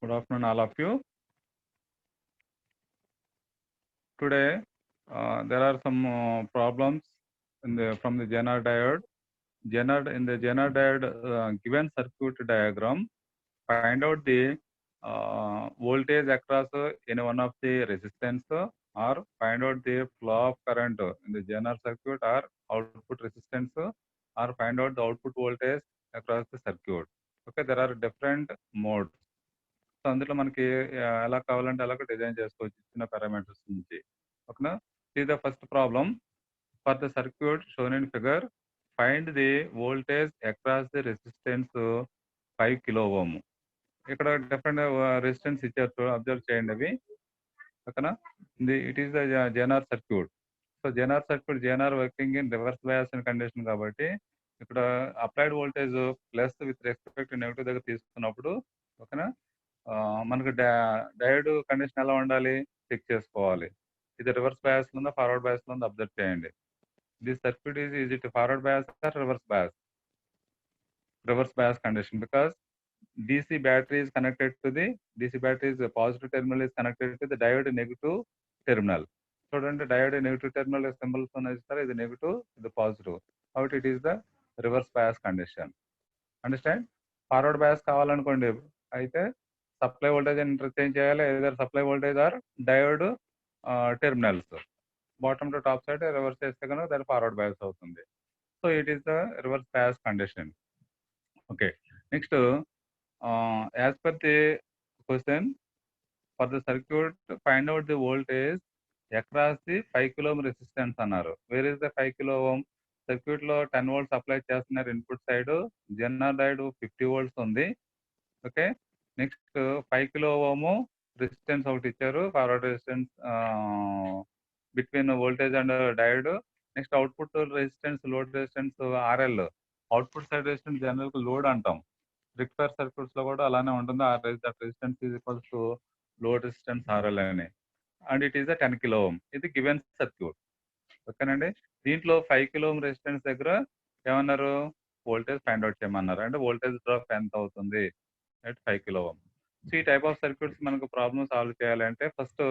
Good afternoon, all of you. Today, there are some problems from the Zener diode. In the Zener diode given circuit diagram, find out the voltage across any one of the resistance or find out the flow of current in the Zener circuit or output resistance or find out the output voltage across the circuit. Okay, there are different modes. So అందులో మనకి ఎలా కావాలంటే అలాగ design చేసుకోవచ్చు ఇచ్చిన parameters నుంచి ఓకేనా. ఇది the first problem for the circuit shown in figure. Find the voltage across the resistance 5 kilo ohm. ఇక్కడ డిఫరెంట్ రెసిస్టెన్స్ ఇచ్చారు, అబ్జర్వ్ చేయండి అవి ఓకేనా. It is the Zener circuit. So Zener circuit, Zener working in reverse bias condition కాబట్టి ఇక్కడ applied voltage plus with respect negative దగ్గర తీసుకున్నప్పుడు ఓకేనా మనకు డయోడ్ కండిషన్ ఎలా ఉండాలి చెక్ చేసుకోవాలి. ఇది రివర్స్ బయాస్ ఉందా ఫార్వర్డ్ బయాస్ ఉందా అబ్జర్వ్ చేయండి. This circuit is it forward bias or reverse bias? Reverse bias condition, because DC battery is connected to the DC battery is positive terminal is connected to the diode negative terminal. చూడండి diode negative terminal symbols ఉన్నాయి sir, ఇది negative ఇది positive కాబట్టి it is the reverse bias condition. Understand? Forward bias కావాలనుకోండి అయితే supply voltage interchange చేయాలి, ఏదైనా supply voltage or diode terminals bottom to top side reverse చేస్తే కనుక దాని ఫార్వర్డ్ బయాస్ అవుతుంది. So it is the reverse bias condition. Okay, next as per the question, for the circuit find out the voltage across the 5 kilo ohm resistance అన్నారు. Where is the 5 kilo ohm? Circuit లో 10 volts apply చేస్తున్నారు input side, genre diode 50 volts ఉంది. Okay, next 5 kilo ohm resistance ఒకటి ఇచ్చారు, forward resistance between voltage and diode. Next output resistance, load resistance RL. Output side resistance general load అంటాం. Richter circuits లో కూడా అలానే ఉంటుంది. That resistance is equals to load resistance RL అని. And it is the 10 kilo ohm. ఇది given circuit ఓకేనండి. దీంట్లో 5 kilo ohm resistance దగ్గర ఏమన్నారు, వోల్టేజ్ ఫైండ్ అవుట్ చేయమన్నారు. అంటే వోల్టేజ్ డ్రాప్ ఎంత అవుతుంది అట్ 5 కిలో ఓమ్. సో ఈ టైప్ ఆఫ్ సర్క్యూట్స్ మనకు ప్రాబ్లమ్ సాల్వ్ చేయాలంటే ఫస్ట్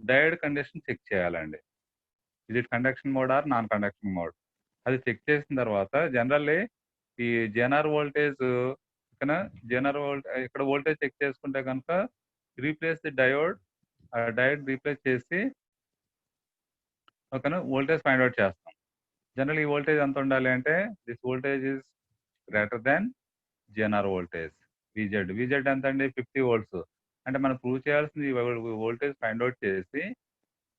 డయోడ్ కండిషన్ చెక్ చేయాలండి. ఇది conduction mode or non conduction mode. అది చెక్ చేసిన తర్వాత జనరల్లీ ఈ జెనర్ వోల్టేజ్ ఓకేనా, జెనర్ ఇక్కడ వోల్టేజ్ చెక్ చేసుకుంటే కనుక replace the diode, diode replace చేసి ఓకేనా వోల్టేజ్ ఫైండ్ అవుట్ చేస్తాం. జనరల్ ఈ వోల్టేజ్ ఎంత ఉండాలి అంటే this voltage is greater than Zener voltage. VZ ఎంత అండి 50 volts. అంటే మనం ప్రూవ్ చేయాల్సింది వోల్టేజ్ ఫైండ్ అవుట్ చేసి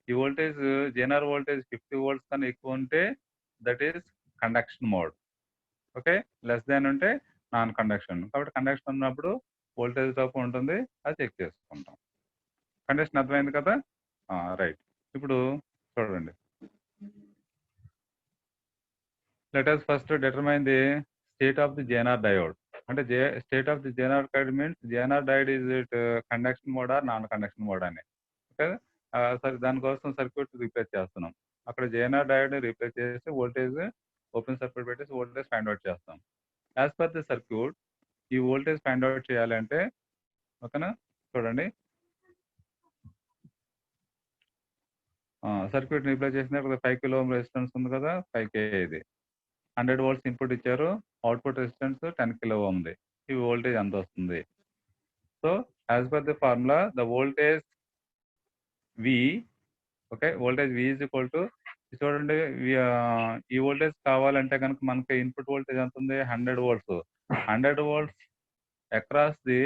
ఈ వోల్టేజ్ జెనర్ వోల్టేజ్ 50 volts కన్నా ఎక్కువ ఉంటే that is conduction mode. Okay, less than ఉంటే నాన్ కండక్షన్. కాబట్టి కండక్షన్ ఉన్నప్పుడు వోల్టేజ్ డ్రాప్ ఉంటుంది, అది చెక్ చేసుకుంటాం. కండిషన్ అర్థమైంది కదా? రైట్. ఇప్పుడు చూడండి, let us first determine the state of the Zener diode. అంటే state of the Zener diode means Zener diode is it conduction mode or non conduction mode అని. Okay, సరే దానికోసం సర్క్యూట్ రీప్లేస్ చేస్తున్నాం. అక్కడ జెనర్ డయోడ్ రీప్లేస్ చేసి voltage open circuit పెట్టేసి voltage find out చేస్తాం. As per the circuit ఈ voltage find out చేయాలంటే ఓకేనా చూడండి, సర్క్యూట్ రీప్లేస్ చేసిన 5 కిలో ఓమ్ రెసిస్టెన్స్ ఉంది కదా, 5K. ఇది 100 volts ఇన్పుట్ ఇచ్చారు, అవుట్పుట్ రెసిస్టెన్స్ 10 కిలో ఓమ్ది. ఈ వోల్టేజ్ ఎంత వస్తుంది? So as per the formula the voltage V, okay, voltage V is equal to చూడండి, ఈ వోల్టేజ్ కావాలంటే కనుక మనకి ఇన్పుట్ వోల్టేజ్ ఎంత ఉంది 100 volts. 100 volts across the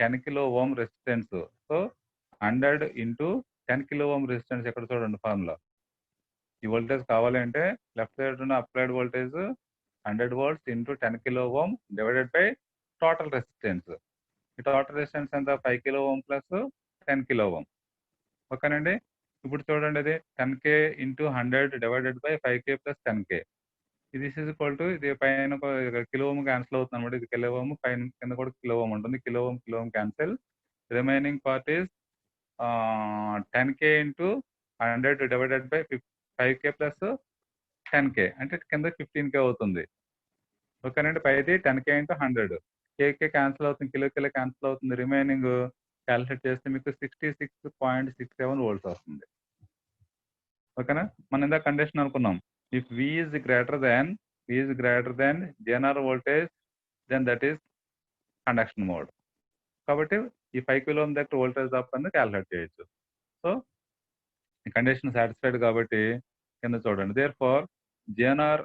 10 kilo ohm resistance. So 100 into 10 kilo ohm resistance ఎక్కడ చూడండి ఫార్ములా. ఈ వోల్టేజ్ కావాలి అంటే లెఫ్ట్ సైడ్ ఉన్న applied voltage 100 volts into 10 kilo ohm divided by total resistance. ఈ టోటల్ రెసిస్టెన్స్ ఎంత 5 kilo ohm plus 10 kilo ohm. ఓకేనండి. ఇప్పుడు చూడండి, అది 10K into 100 divided by 5K plus 10K. This is equal to ఇది పైన కిలో ఓమ్ క్యాన్సిల్ అవుతుంది అనమాట. ఇది కిలో ఓమ్, పైన కింద కూడా కిలో ఓమ్ ఉంటుంది. Kilo ohm cancel. Remaining part is 10K into 100 divided by 5K plus 10K అంటే కింద 15K అవుతుంది. ఓకేనండి. పైది 10K into 100. KK క్యాన్సిల్ అవుతుంది, కిలో క్యాన్సిల్ అవుతుంది. రిమైనింగ్ క్యాలిక్యులేట్ చేస్తే మీకు 66.67 వోల్ట్స్ వస్తుంది. ఓకేనా? మనం ఇందాక కండిషన్ అనుకున్నాం, if V is greater than GNR voltage then that is conduction mode. కాబట్టి ఈ 5 కిలో ఓం దగ్గర వోల్టేజ్ డ్రాప్ అనేది క్యాలిక్యులేట్ చేయొచ్చు. సో ఈ కండిషన్ సాటిస్ఫైడ్ కాబట్టి కింద చూడండి, therefore GNR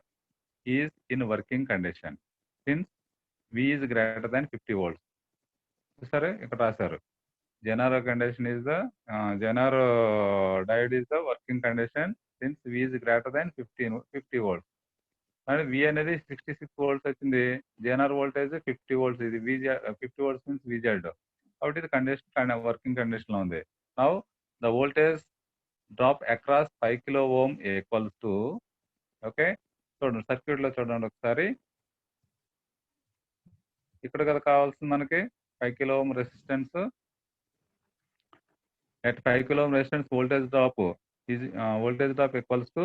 is in working condition since V is greater than 50 volts. సరే, ఇక్కడ రాశారు GNR condition is the GNR diode is the working condition since V is greater than 50 volts. And V అనేది 66 volts వచ్చింది, GNR voltage 50 volts, ఇది VZ 50 volts means VZ. కాబట్టి ఇది condition working condition లో ఉంది. Now the voltage drop across 5 kilo ohm equals to, okay చూడండి circuit లో చూడండి ఒకసారి, ఇక్కడ కదా కావాల్సింది మనకి 5 kilo ohm resistance. at 5 kilo ohm resistance voltage drop equals to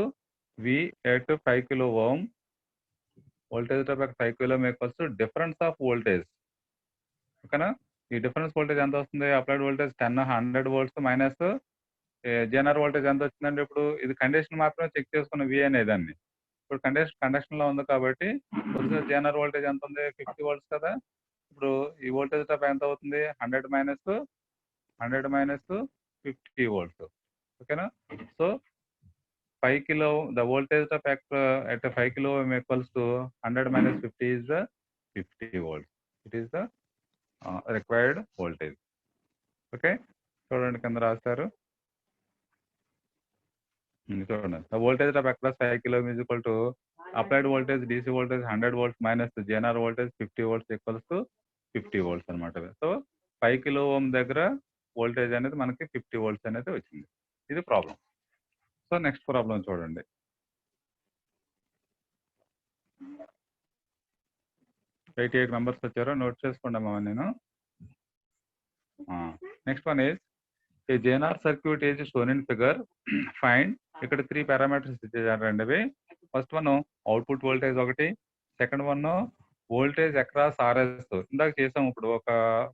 V at 5 kilo ohm. Voltage drop at 5 kilo ohm equals to difference of voltage. ఓకేనా? ఈ డిఫరెన్స్ వోల్టేజ్ ఎంత వస్తుంది? Applied voltage 100 volts minus Zener voltage ఎంత వచ్చిందంటే, ఇప్పుడు ఇది condition మాత్రమే check చేసుకున్న V అనేదాన్ని. ఇప్పుడు కండక్షన్ లో ఉంది కాబట్టి జనరల్ వోల్టేజ్ ఎంత ఉంది? 50 volts కదా. ఇప్పుడు ఈ వోల్టేజ్ డ్రాప్ ఎంత అవుతుంది? 100 minus 50 volts. ఓకేనా? So 5 kilo the voltage drop at 5 kilo ohm equals to 100 minus 50 is the 50 volts. It is the required voltage. Okay, చూడండి కింద రాస్తారు, చూడండి the voltage drop across 5 kilo ohm is equal to applied voltage DC voltage 100 volts minus the GNR voltage 50 volts equals to 50 volts అనమాట. So 5 kilo ohm దగ్గర voltage అనేది మనకి 50 volts అనేది వచ్చింది. ఇది ప్రాబ్లం. సో నెక్స్ట్ ప్రాబ్లం చూడండి, eight members వచ్చారో note చేసుకోండి అమ్మా. నేను next one is a JNR circuit is shown in figure. Find, ఇక్కడ 3 పారామీటర్స్ ఇచ్చేసారండి అవి. ఫస్ట్ వన్ అవుట్పుట్ వోల్టేజ్ ఒకటి, second one voltage across RS. ఇందాక చేసాము, ఇప్పుడు ఒక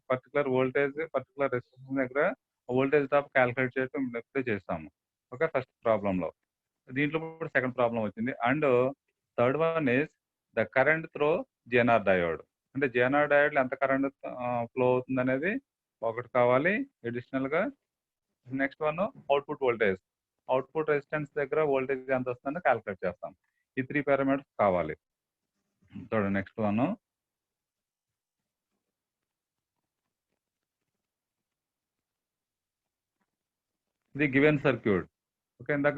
పర్టికులర్ వోల్టేజ్ పర్టికులర్ రెసిస్టెన్స్ దగ్గర వోల్టేజ్ డ్రాప్ క్యాలిక్యులేట్ చేయడం ఇప్పుడే చేస్తాము. ఓకే, ఫస్ట్ ప్రాబ్లంలో. దీంట్లో కూడా సెకండ్ ప్రాబ్లం వచ్చింది. And third one is the current throw GNR diode. అంటే GNR డయోడ్ ఎంత కరెంట్ ఫ్లో అవుతుంది అనేది ఒకటి కావాలి అడిషనల్ గా. Next one output voltage, output resistance దగ్గర వోల్టేజ్ ఎంత వస్తుందని క్యాలిక్యులేట్ చేస్తాం. ఈ 3 పారామీటర్స్ కావాలి. చూడండి నెక్స్ట్ వన్, ఇది గివెన్ సర్క్యూట్. ఓకే, ఇందాక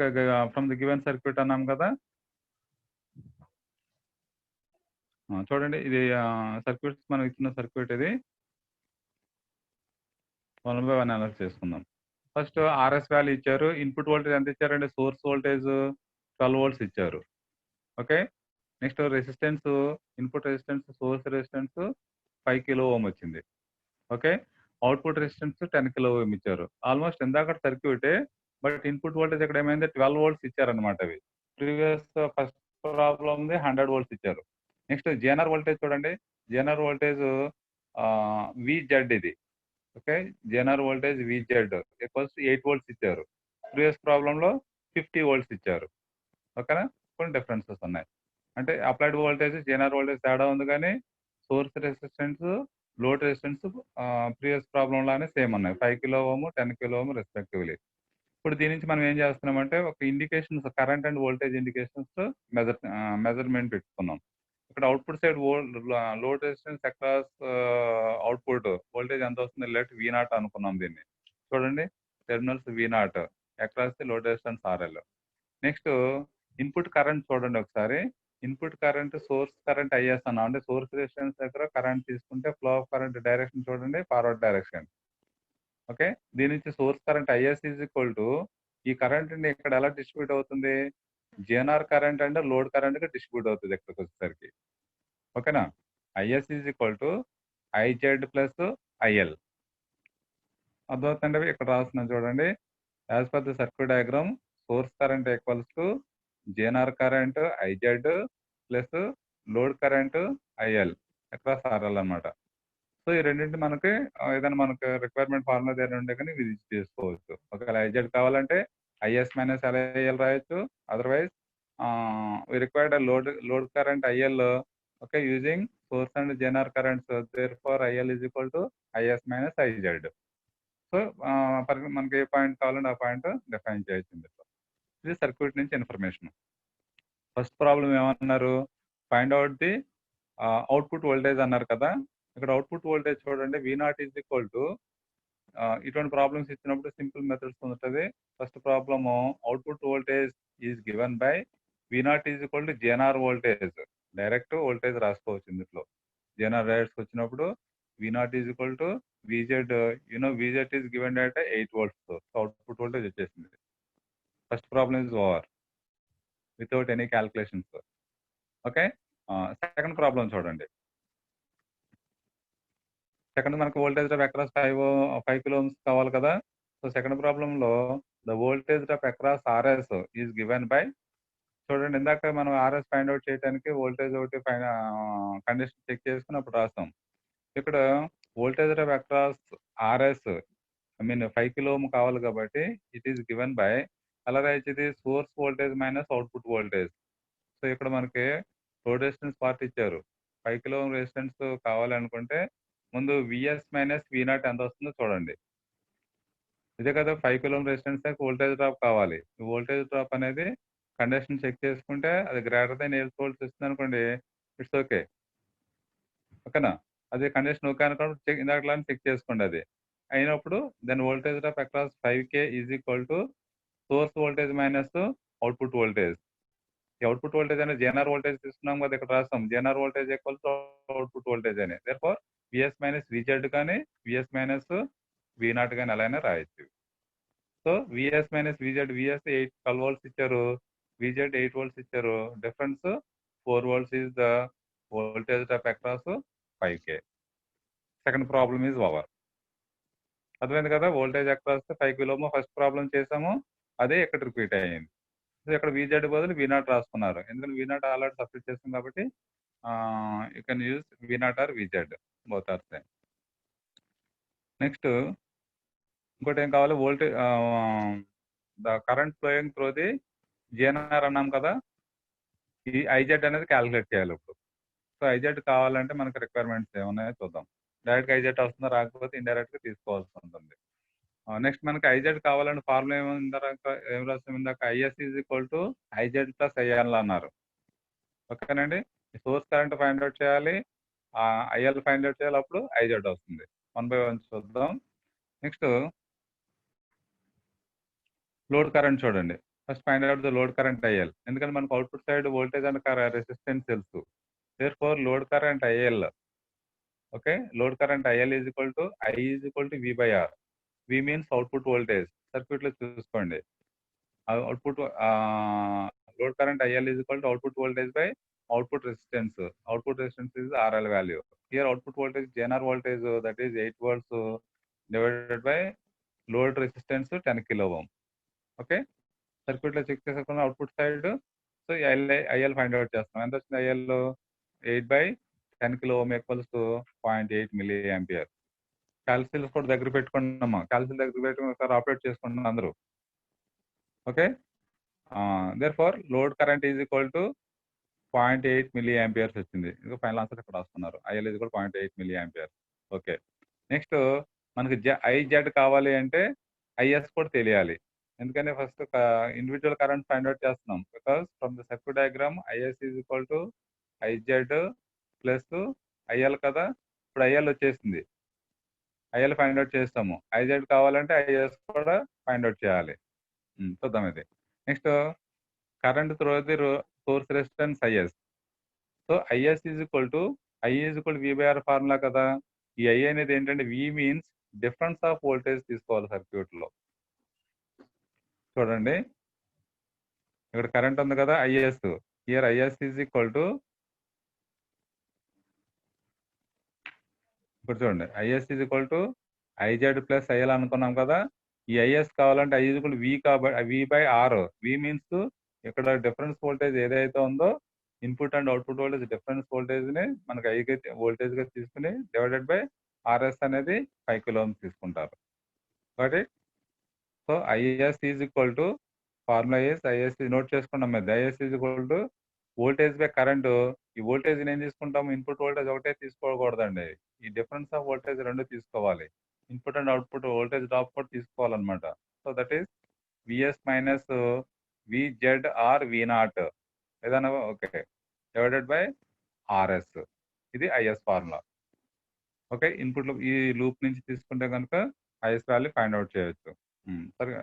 ఫ్రమ్ ది గివెన్ సర్క్యూట్ అన్నాం కదా. చూడండి ఇది సర్క్యూట్స్ మనం ఇచ్చిన సర్క్యూట్, ఇది 1 by 1 అనాలిసిస్ చేసుకుందాం. ఫస్ట్ RS వాల్యూ ఇచ్చారు, ఇన్పుట్ వోల్టేజ్ ఎంత ఇచ్చారండి? సోర్స్ వోల్టేజ్ 12 volts ఇచ్చారు. Okay, next resistance, input resistance source resistance 5 kilo ohm వచ్చింది. Okay, output resistance 10 kilo ohm ఇచ్చారు. ఆల్మోస్ట్ ఇందాక సర్క్యూటే, బట్ ఇన్పుట్ వోల్టేజ్ ఇక్కడ ఏమైంది? 12 volts ఇచ్చారనమాట. అవి ప్రీవియస్ ఫస్ట్ ప్రాబ్లమ్ 100 volts ఇచ్చారు. నెక్స్ట్ GNR వోల్టేజ్ చూడండి, GNR వోల్టేజ్ VZ ఇది. Okay, GNR voltage VZ equals 8 volts ఇచ్చారు. ప్రీవియస్ ప్రాబ్లంలో 50 volts ఇచ్చారు. ఓకేనా? కొన్ని డిఫరెన్సెస్ ఉన్నాయి. అంటే అప్లైడ్ వోల్టేజ్ GNR వోల్టేజ్ తేడా ఉంది, కానీ source resistance load resistance previous problem లానే సేమ్ ఉన్నాయి, 5 kilo ohm 10 kilo ohm respectively. ఇప్పుడు దీని నుంచి మనం ఏం చేస్తున్నామంటే ఒక indications, current and voltage indications measurement పెట్టుకున్నాం. ఇక్కడ output side load resistance across output voltage ఎంత వస్తుంది? లెట్ V0 అనుకున్నాం దీన్ని. చూడండి terminals V0 across the load resistance RL. Next input current చూడండి ఒకసారి, input current source current IS అన్నాం. అంటే సోర్స్ రెసిస్టెన్స్ దగ్గర కరెంట్ తీసుకుంటే ఫ్లో ఆఫ్ కరెంట్ డైరెక్షన్ చూడండి ఫార్వర్డ్ డైరెక్షన్. ఓకే, దీని నుంచి source current IS is equal to, ఈ కరెంట్ ఇక్కడ ఎలా డిస్ట్రిబ్యూట్ అవుతుంది? GNR కరెంట్ అంటే లోడ్ కరెంట్ గా డిస్ట్రిబ్యూట్ అవుతుంది ఇక్కడికి వచ్చేసరికి. ఓకేనా? IS is equal to IZ plus IL. అర్థమవుతుందండి? ఇక్కడ రాస్తున్నాం చూడండి, as per the circuit diagram source current equals to GNR current IZ plus load current IL across RL అనమాట. సో ఈ రెండింటి మనకి ఏదైనా మనకు రిక్వైర్మెంట్ ఫార్ములా ఏదైనా ఉంటే కానీ ఇది చేసుకోవచ్చు. ఒకవేళ ఐజెడ్ కావాలంటే ఐఎస్ మైనస్ ఎల్ఐఎల్ రాయొచ్చు. Otherwise we required load current IL okay using source and Zener currents therefore IL is equal to IS minus IZ. So మనకి ఏ పాయింట్ కావాలంటే ఆ పాయింట్ డిఫైన్ చేయొచ్చు ఇందులో. ఇది సర్క్యూట్ నుంచి ఇన్ఫర్మేషన్. ఫస్ట్ ప్రాబ్లం ఏమన్నారు, find out the output voltage అన్నారు కదా. ఇక్కడ అవుట్పుట్ వోల్టేజ్ చూడండి, V0 ఈజ్ ఈక్వల్ టు ఇటువంటి ప్రాబ్లమ్స్ ఇచ్చినప్పుడు సింపుల్ మెథడ్స్ ఉంటుంది. First problem output voltage is given by V0 is equal to Zener voltage. Direct voltage రాసుకోవచ్చు ఇందులో. జేఎన్ఆర్ డైరెక్ట్స్ వచ్చినప్పుడు V0 is equal to VZ, VZ is given at 8 volts. Output voltage వచ్చేసింది. First problem is over without any calculations. Okay, second problem చూడండి. Second మనకు voltage drop across 5 kilo ohms కావాలి కదా. So second ప్రాబ్లంలో the voltage drop across RS is given by, చూడండి ఇందాక మనం RS find out చేయడానికి వోల్టేజ్ ఒకటి పైన కండిషన్ చెక్ చేసుకుని అప్పుడు రాస్తాం. ఇక్కడ voltage drop across RS 5 kilo ohm కావాలి కాబట్టి ఇట్ ఈస్ గివెన్ బై, అలాగే ఇది source voltage minus output voltage. So ఇక్కడ మనకి లోడ్ రెసిస్టెన్స్ పార్ట్ ఇచ్చారు. 5 kilo ohm రెసిస్టెన్స్ కావాలనుకుంటే ముందు విఎస్ మైనస్ V0 ఎంత వస్తుందో చూడండి. ఇదే కదా 5 kilo ohm resistance voltage drop కావాలి. ఈ వోల్టేజ్ డ్రాప్ అనేది కండిషన్ చెక్ చేసుకుంటే అది గ్రేటర్ దెన్ 8 volts ఇస్తుంది అనుకోండి, ఇట్స్ ఓకే. ఓకేనా, అది కండిషన్ ఓకే అనుకోండి, ఇందాక చెక్ చేసుకోండి. అది అయినప్పుడు then voltage drop across 5K is equal to source voltage minus output voltage. ఈ అవుట్పుట్ వోల్టేజ్ అనేది జేఎన్ఆర్ వోల్టేజ్ తీసుకున్నాం కదా, ఇక్కడ రాస్తాం Zener voltage equal to output voltage అని. దేర్ఫోర్ విఎస్ మైనస్ విజెడ్ కానీ విఎస్ మైనస్ V0 కానీ అలా అయినా రాయొచ్చు. So VS minus VZ, VS 12 volts ఇచ్చారు, విజెడ్ 8 volts ఇచ్చారు. Difference 4 volts is the voltage drop across 5K. Second problem is over. అర్థమైంది కదా, voltage across 5 kilo ohm first problem చేసాము, అదే ఇక్కడ రిపీట్ అయ్యింది. సో ఇక్కడ విజెడ్ బదులు V0 రాసుకున్నారు, ఎందుకంటే V0 ఆల్రెడీ సబ్స్టిట్యూట్ చేస్తాం కాబట్టి you can use V0 or VZ, both are same. Next ఇంకోటి ఏం కావాలి, voltage the current flowing through the Zener అన్నాం కదా, ఈ ఐజెడ్ అనేది క్యాలిక్యులేట్ చేయాలి ఇప్పుడు. సో ఐజెడ్ కావాలంటే మనకి రిక్వైర్మెంట్స్ ఏమున్నాయో చూద్దాం. డైరెక్ట్గా ఐజెడ్ వస్తుందో రాకపోతే ఇండైరెక్ట్గా తీసుకోవాల్సి ఉంటుంది. నెక్స్ట్ మనకి ఐజెడ్ కావాలంటే ఫార్ములా ఏం రాస్తాం ఇందాక, IS is equal to IZ plus IL అన్నారు. ఓకేనండి, సోర్స్ కరెంట్ ఫైండ్ అవుట్ చేయాలి, ఐఎల్ ఫైండ్ అవుట్ చేయాలి, అప్పుడు ఐజెడ్ వస్తుంది. 1 by 1 చూద్దాం. నెక్స్ట్ లోడ్ కరెంట్ చూడండి. First find out the load current IL, ఎందుకంటే మనకు output side voltage and resistance తెలుసు. Therefore load current IL, okay, load current IL is equal to I is equal to V by R. V means output voltage. Circuit లో చూసుకోండి, output load current IL is equal to output voltage by output resistance. Output resistance is RL value. Here output voltage JNR voltage, that is 8 volts divided by load resistance 10 kilo ohm. Okay, circuit లో check చేసుకున్న output side. So IL find out చేస్తాం. ఎంత వచ్చింది IL, 8/10 kilo ohm equals to 0.8 mA. క్యాల్సిల్స్ కూడా దగ్గర పెట్టుకున్నామా, క్యాల్సిల్ దగ్గర పెట్టుకుని ఒకసారి ఆపరేట్ చేసుకుంటున్నాం అందరూ. Okay, therefore load current is equal to 0.8 mA వచ్చింది. ఇది ఫైనల్ ఆన్సర్ ఇక్కడ రాస్తున్నారు, IL is equal 0.8 mA. Okay, next మనకి ఐజెడ్ కావాలి అంటే ఐఎస్ కూడా తెలియాలి, ఎందుకంటే first individual current find out చేస్తున్నాం. Because from the circuit diagram IS is equal to IZ plus IL కదా. ఇప్పుడు ఐఎల్ వచ్చేసింది, ఐఎల్ ఫైండ్ అవుట్ చేస్తాము. ఐజెడ్ కావాలంటే ఐఎస్ కూడా ఫైండ్ అవుట్ చేయాలి. చూద్దాం ఇది. Next current through the source resistance IS. So IS is equal to I is equal V by R formula కదా. ఈ ఐ అనేది ఏంటంటే V means difference of voltage తీసుకోవాలి సర్క్యూట్ లో. చూడండి ఇక్కడ కరెంట్ ఉంది కదా IS, here IS is equal to, ఇప్పుడు చూడండి IS is equal to IZ plus IL అనుకున్నాం కదా. ఈ ఐఎస్ కావాలంటే ఐ ఈజ్ ఈక్వల్ వి కాబట్టి వి బై ఆర్. వి మీన్స్ ఇక్కడ డిఫరెన్స్ వోల్టేజ్ ఏదైతే ఉందో, input and output voltage difference voltage ని మనకి ఐ వోల్టేజ్ గా తీసుకుని డివైడెడ్ బై ఆర్ఎస్ అనేది 5 కిలో ఓమ్స్ తీసుకుంటారు. కాబట్టి so IS is equal to formula is is not చేసుకున్నాం మీద is is equal to voltage by current. ఈ వోల్టేజ్ ఏం తీసుకుంటాం, ఇన్పుట్ వోల్టేజ్ ఒకటే తీసుకోకూడదండి, ఈ డిఫరెన్స్ ఆఫ్ వోల్టేజ్ రెండు తీసుకోవాలి. Input and output voltage drop కూడా తీసుకోవాలన్నమాట. So that is VS minus VZ or V naught ఏదైనా ఓకే డివైడెడ్ బై ఆర్ఎస్. ఇది ఐఎస్ ఫార్ములా. ఓకే, ఇన్పుట్ ఈ లూప్ నుంచి తీసుకుంటే కనుక ఐఎస్ వాల్యూ ఫైండ్ అవుట్ చేయొచ్చు. సరే,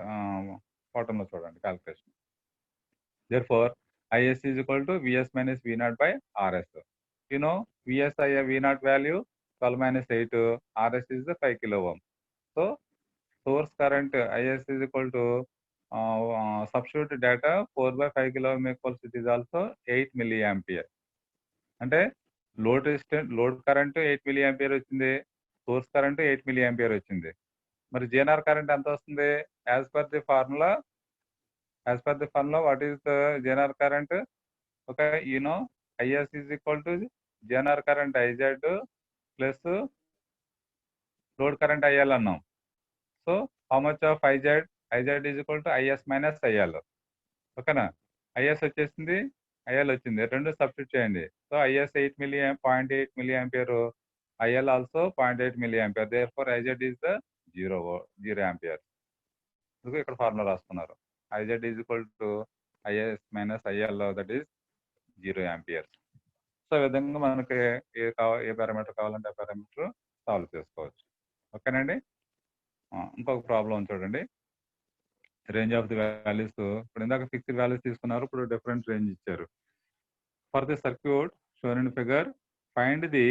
బాటంలో చూడండి calculation. Therefore, IS is equal to Vs minus V naught by Rs. You know, Vs V naught value 12 minus 8, Rs is the 5 kilo ohm. So, source current IS is equal to substitute data 4 by 5 kilo ohm equals it is also 8 milliampere. అంటే load current 8 milliampere వచ్చింది, source current 8 milliampere వచ్చింది. మరి JNR current ఎంత వస్తుంది? As per the formula, what is the GNR current? Okay, you know, IS is equal to GNR current IZ plus load current IL అన్నాం. So, how much of IZ? IZ is equal to IS minus IL. ఓకేనా? IS వచ్చేసింది, IL వచ్చింది, రెండు substitute చేయండి. So IS 0.8 milliampere, IL also 0.8 milliampere. Therefore, IZ is the 0 ampere. ఇక్కడ formula రాసుకున్నారు. IZ is equal to IS minus IL, that is 0 ampere. So ఈ విధంగా మనకి ఏ పారామీటర్ కావాలంటే ఆ పారామీటర్ సాల్వ్ చేసుకోవచ్చు. ఓకేనండి. ఇంకొక ప్రాబ్లం చూడండి. రేంజ్ ఆఫ్ ది వాల్యూస్, ఇప్పుడు ఇందాక ఫిక్స్డ్ వాల్యూస్ తీసుకున్నారు, ఇప్పుడు డిఫరెంట్ రేంజ్ ఇచ్చారు. For the circuit shown in figure, find the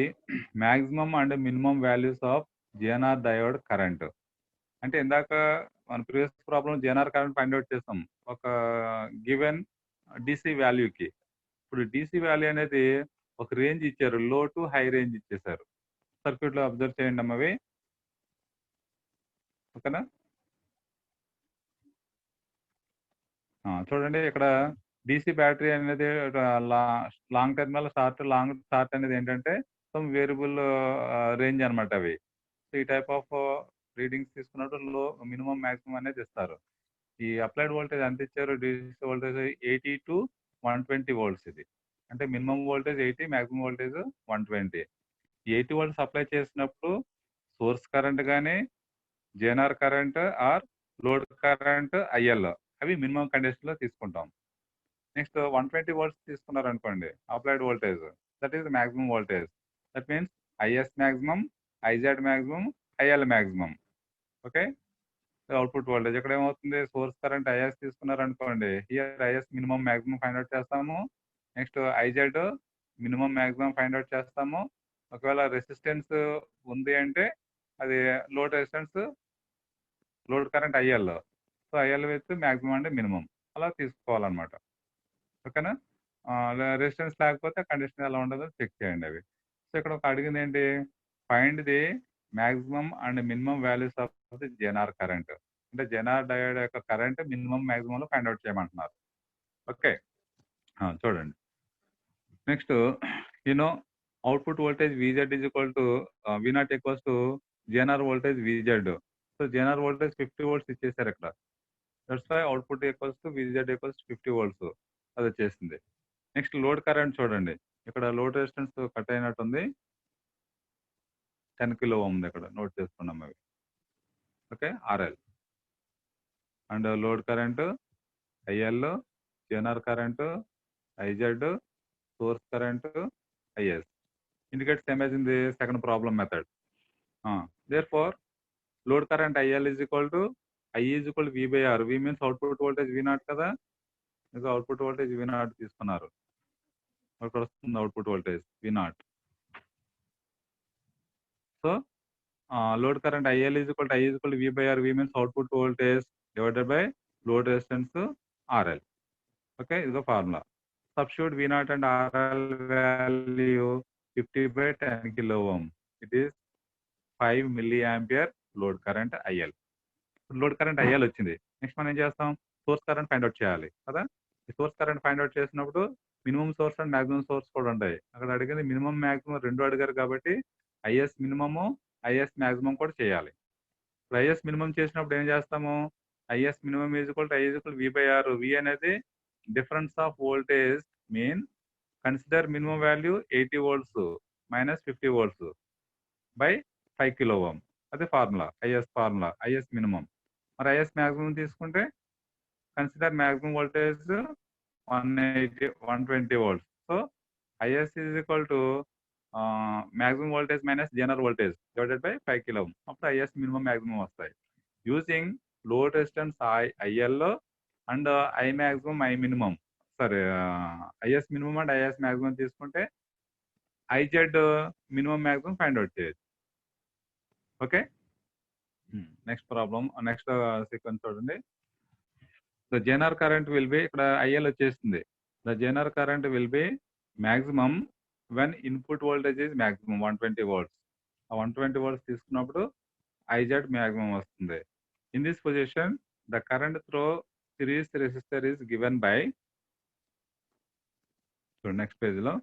maximum and minimum values of GNR diode current. అంటే ఇందాక మన previous problem JNR current find out చేస్తాం ఒక గివెన్ డిసి వాల్యూకి. ఇప్పుడు డిసి వాల్యూ అనేది ఒక రేంజ్ ఇచ్చారు, లో టు హై రేంజ్ ఇచ్చేసారు. సర్క్యూట్ లో అబ్జర్వ్ చేయండి అమ్మవి. ఓకేనా? చూడండి ఇక్కడ డిసి బ్యాటరీ అనేది లాంగ్ టర్మినల్ షార్ట్ అనేది ఏంటంటే సమ్ వేరియబుల్ రేంజ్ అనమాట అవి. సో ఈ టైప్ ఆఫ్ రీడింగ్స్ తీసుకున్నట్టు లో మినిమం మ్యాక్సిమం అనేది ఇస్తారు. ఈ అప్లైడ్ వోల్టేజ్ ఎంత ఇచ్చారు? DC voltage 80 to 120 volts. ఇది అంటే minimum voltage 80, maximum voltage 120. 80 volts apply చేసినప్పుడు సోర్స్ కరెంట్ కానీ Zener current or load current IL అవి మినిమం కండిషన్ లో తీసుకుంటాం. నెక్స్ట్ 120 volts తీసుకున్నారు అనుకోండి applied voltage, that is maximum voltage. That means IS maximum, IZ maximum, IL maximum. Okay, output voltage ఇక్కడ ఏమవుతుంది? Source current IS తీసుకున్నారు అనుకోండి, here IS minimum maximum find out చేస్తాము. Next IZ minimum maximum find out చేస్తాము. ఒకవేళ resistance ఉంది అంటే అది load resistance, load current IL. So IL with maximum అంటే మినిమం అలా తీసుకోవాలన్నమాట. ఓకేనా? రెసిస్టెన్స్ లేకపోతే కండిషన్ ఎలా ఉండదో చెక్ చేయండి అవి. సో ఇక్కడ ఒక అడిగింది ఏంటి? Find the maximum and minimum values of the Zener current. అంటే జేఎన్ఆర్ డయోడ్ యొక్క కరెంట్ మినిమం మ్యాక్సిమం లో ఫైండ్ అవుట్ చేయమంటున్నారు. ఓకే, చూడండి. Next you know output voltage VZ is equal to V naught equals to Zener voltage VZ. So Zener voltage 50 volts ఇచ్చేసారు ఇక్కడ. That's why output equals to VZ equals 50 volts అది వచ్చేసింది. Next load current చూడండి, ఇక్కడ load resistance cut అయినట్టుంది, 10 kilo ohm ఇక్కడ note చేసుకున్నాం అవి. Okay, RL and load current IL, Zener current IZ, source current IS. Indicate same as in the second problem method. Therefore, load current IL is equal to I is equal to V by R. V means output voltage V naught కదా, ఇంకా output voltage V naught తీసుకున్నారు, ఇక్కడ వస్తుంది output voltage V naught. So load current IL is equal to V by R. V means output voltage divided by load resistance RL. Okay, ఇదిగో formula. Substitute V naught and RL value 50 by 10 kilo ohm. It is 5 milliampere load current IL. Load current IL వచ్చింది. Next మనం ఏం చేస్తాం? Source current find out చేయాలి కదా. ఈ source current find out చేసినప్పుడు minimum source and maximum source కూడా ఉంటాయి. అక్కడ అడిగింది మినిమం మ్యాక్సిమం రెండు అడిగారు కాబట్టి ఐఎస్ మినిమము, ఐఎస్ మ్యాక్సిమం కూడా చేయాలి. ఇప్పుడు ఐఎస్ మినిమం చేసినప్పుడు ఏం చేస్తాము, IS minimum is equal to I is equal V by R. V అనేది difference of voltage mean consider minimum value 80 volts minus 50 volts by 5 kilo ohm. అది formula, IS minimum. మరి IS maximum తీసుకుంటే consider maximum voltage 120 volts. So IS is equal to maximum voltage minus Zener voltage divided by 5 kilo ohm. అప్పుడు IS minimum maximum వస్తాయి. Using load resistance IL and I maximum I minimum, sorry IS minimum and IS maximum తీసుకుంటే IZ minimum maximum find out చేయొచ్చు. Okay, next problem, next sequence చూడండి. The Zener current will be, ఇక్కడ IL వచ్చేస్తుంది. The Zener current will be maximum when input voltage is maximum 120 volts. ఆ 120 volts తీసుకున్నప్పుడు IZ maximum వస్తుంది. In this position the current through series resistor is given by, next page లో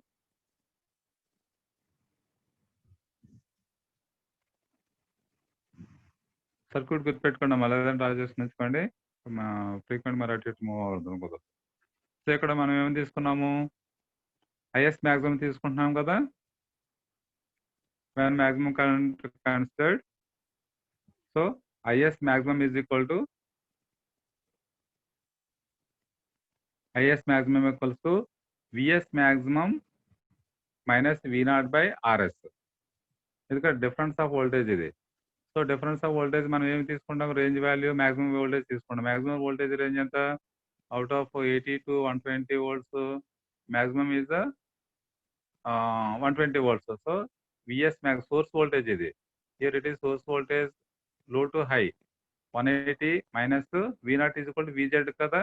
circuit గుర్తుపెట్టుకోండి, మళ్ళీ draw చేసి నేర్చుకోండి. Frequent మరి అటు ఇటు మూవ్ అవుతుంది కదా. సో ఇక్కడ మనం ఏమి తీసుకున్నాము, ఐఎస్ మ్యాక్సిమం తీసుకుంటున్నాం కదా. when maximum current considered, so IS maximum is equal to VS maximum minus V0 by RS. ఇది డిఫరెన్స్ ఆఫ్ వోల్టేజ్ ఇది. సో డిఫరెన్స్ ఆఫ్ వోల్టేజ్ మనం ఏమి తీసుకుంటాం, రేంజ్ వాల్యూ మ్యాక్సిమం వోల్టేజ్ తీసుకుంటాం. మ్యాక్సిమం వోల్టేజ్ రేంజ్ ఎంత, out of 80 to 120 volts, maximum is 120 volts. So VS max source voltage ఇది. Here it is source voltage low to high 180 minus V0 is equal to VZ కదా.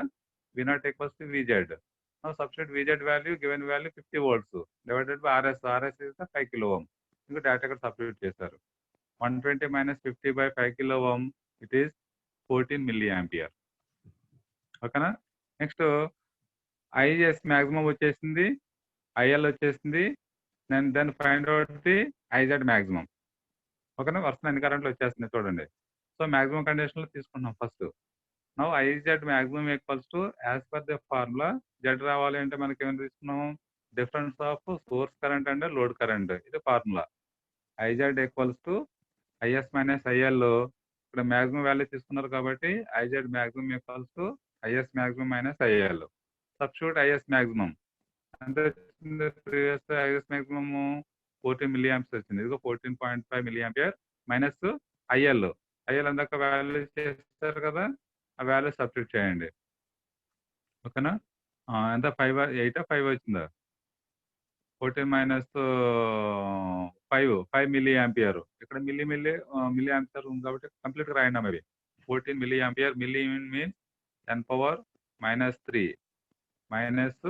V0 equals to VZ. Now substitute VZ value, given value 50 volts divided by RS. RS is the 5 kilo ohm. ఇంకా data ఇక్కడ substitute చేశారు. 120 minus 50 by 5 kilo ohm, it is 14 milliampere. ఓకేనా. Next IS maximum వచ్చేసింది, IL వచ్చేసింది. Then find out the IZ maximum. ఓకేనా, వరుస ఎన్ని కరెంట్లు వచ్చేస్తుంది చూడండి. సో మ్యాక్సిమం కండిషన్లో తీసుకుంటున్నాం first. Now IZ maximum equals to as per the formula. Z రావాలి అంటే మనకి ఏమైనా తీసుకున్నాము, difference of source current and load current, ఇది formula. IZ equals to IS minus IL. ఇక్కడ మ్యాక్సిమం వాల్యూ తీసుకున్నారు కాబట్టి IZ maximum equals to IS maximum minus IL. Substitute IS maximum అంటే ప్రీవియస్ ఐఎస్ మ్యాక్సిమం 14 milliamps వచ్చింది. ఇదిగో 14.5 milliampere minus IL. IL అందాక value చేస్తారు కదా, ఆ వాల్యూ సబ్స్టిట్యూట్ చేయండి. ఓకేనా. ఎంత 5 వచ్చిందా, 14 minus 5 milliampere. ఇక్కడ మిల్లీ ఆంపియర్ ఉంది కాబట్టి కంప్లీట్గా రాయండి అవి. 14 milliampere. Milli means 10 power minus 3 minus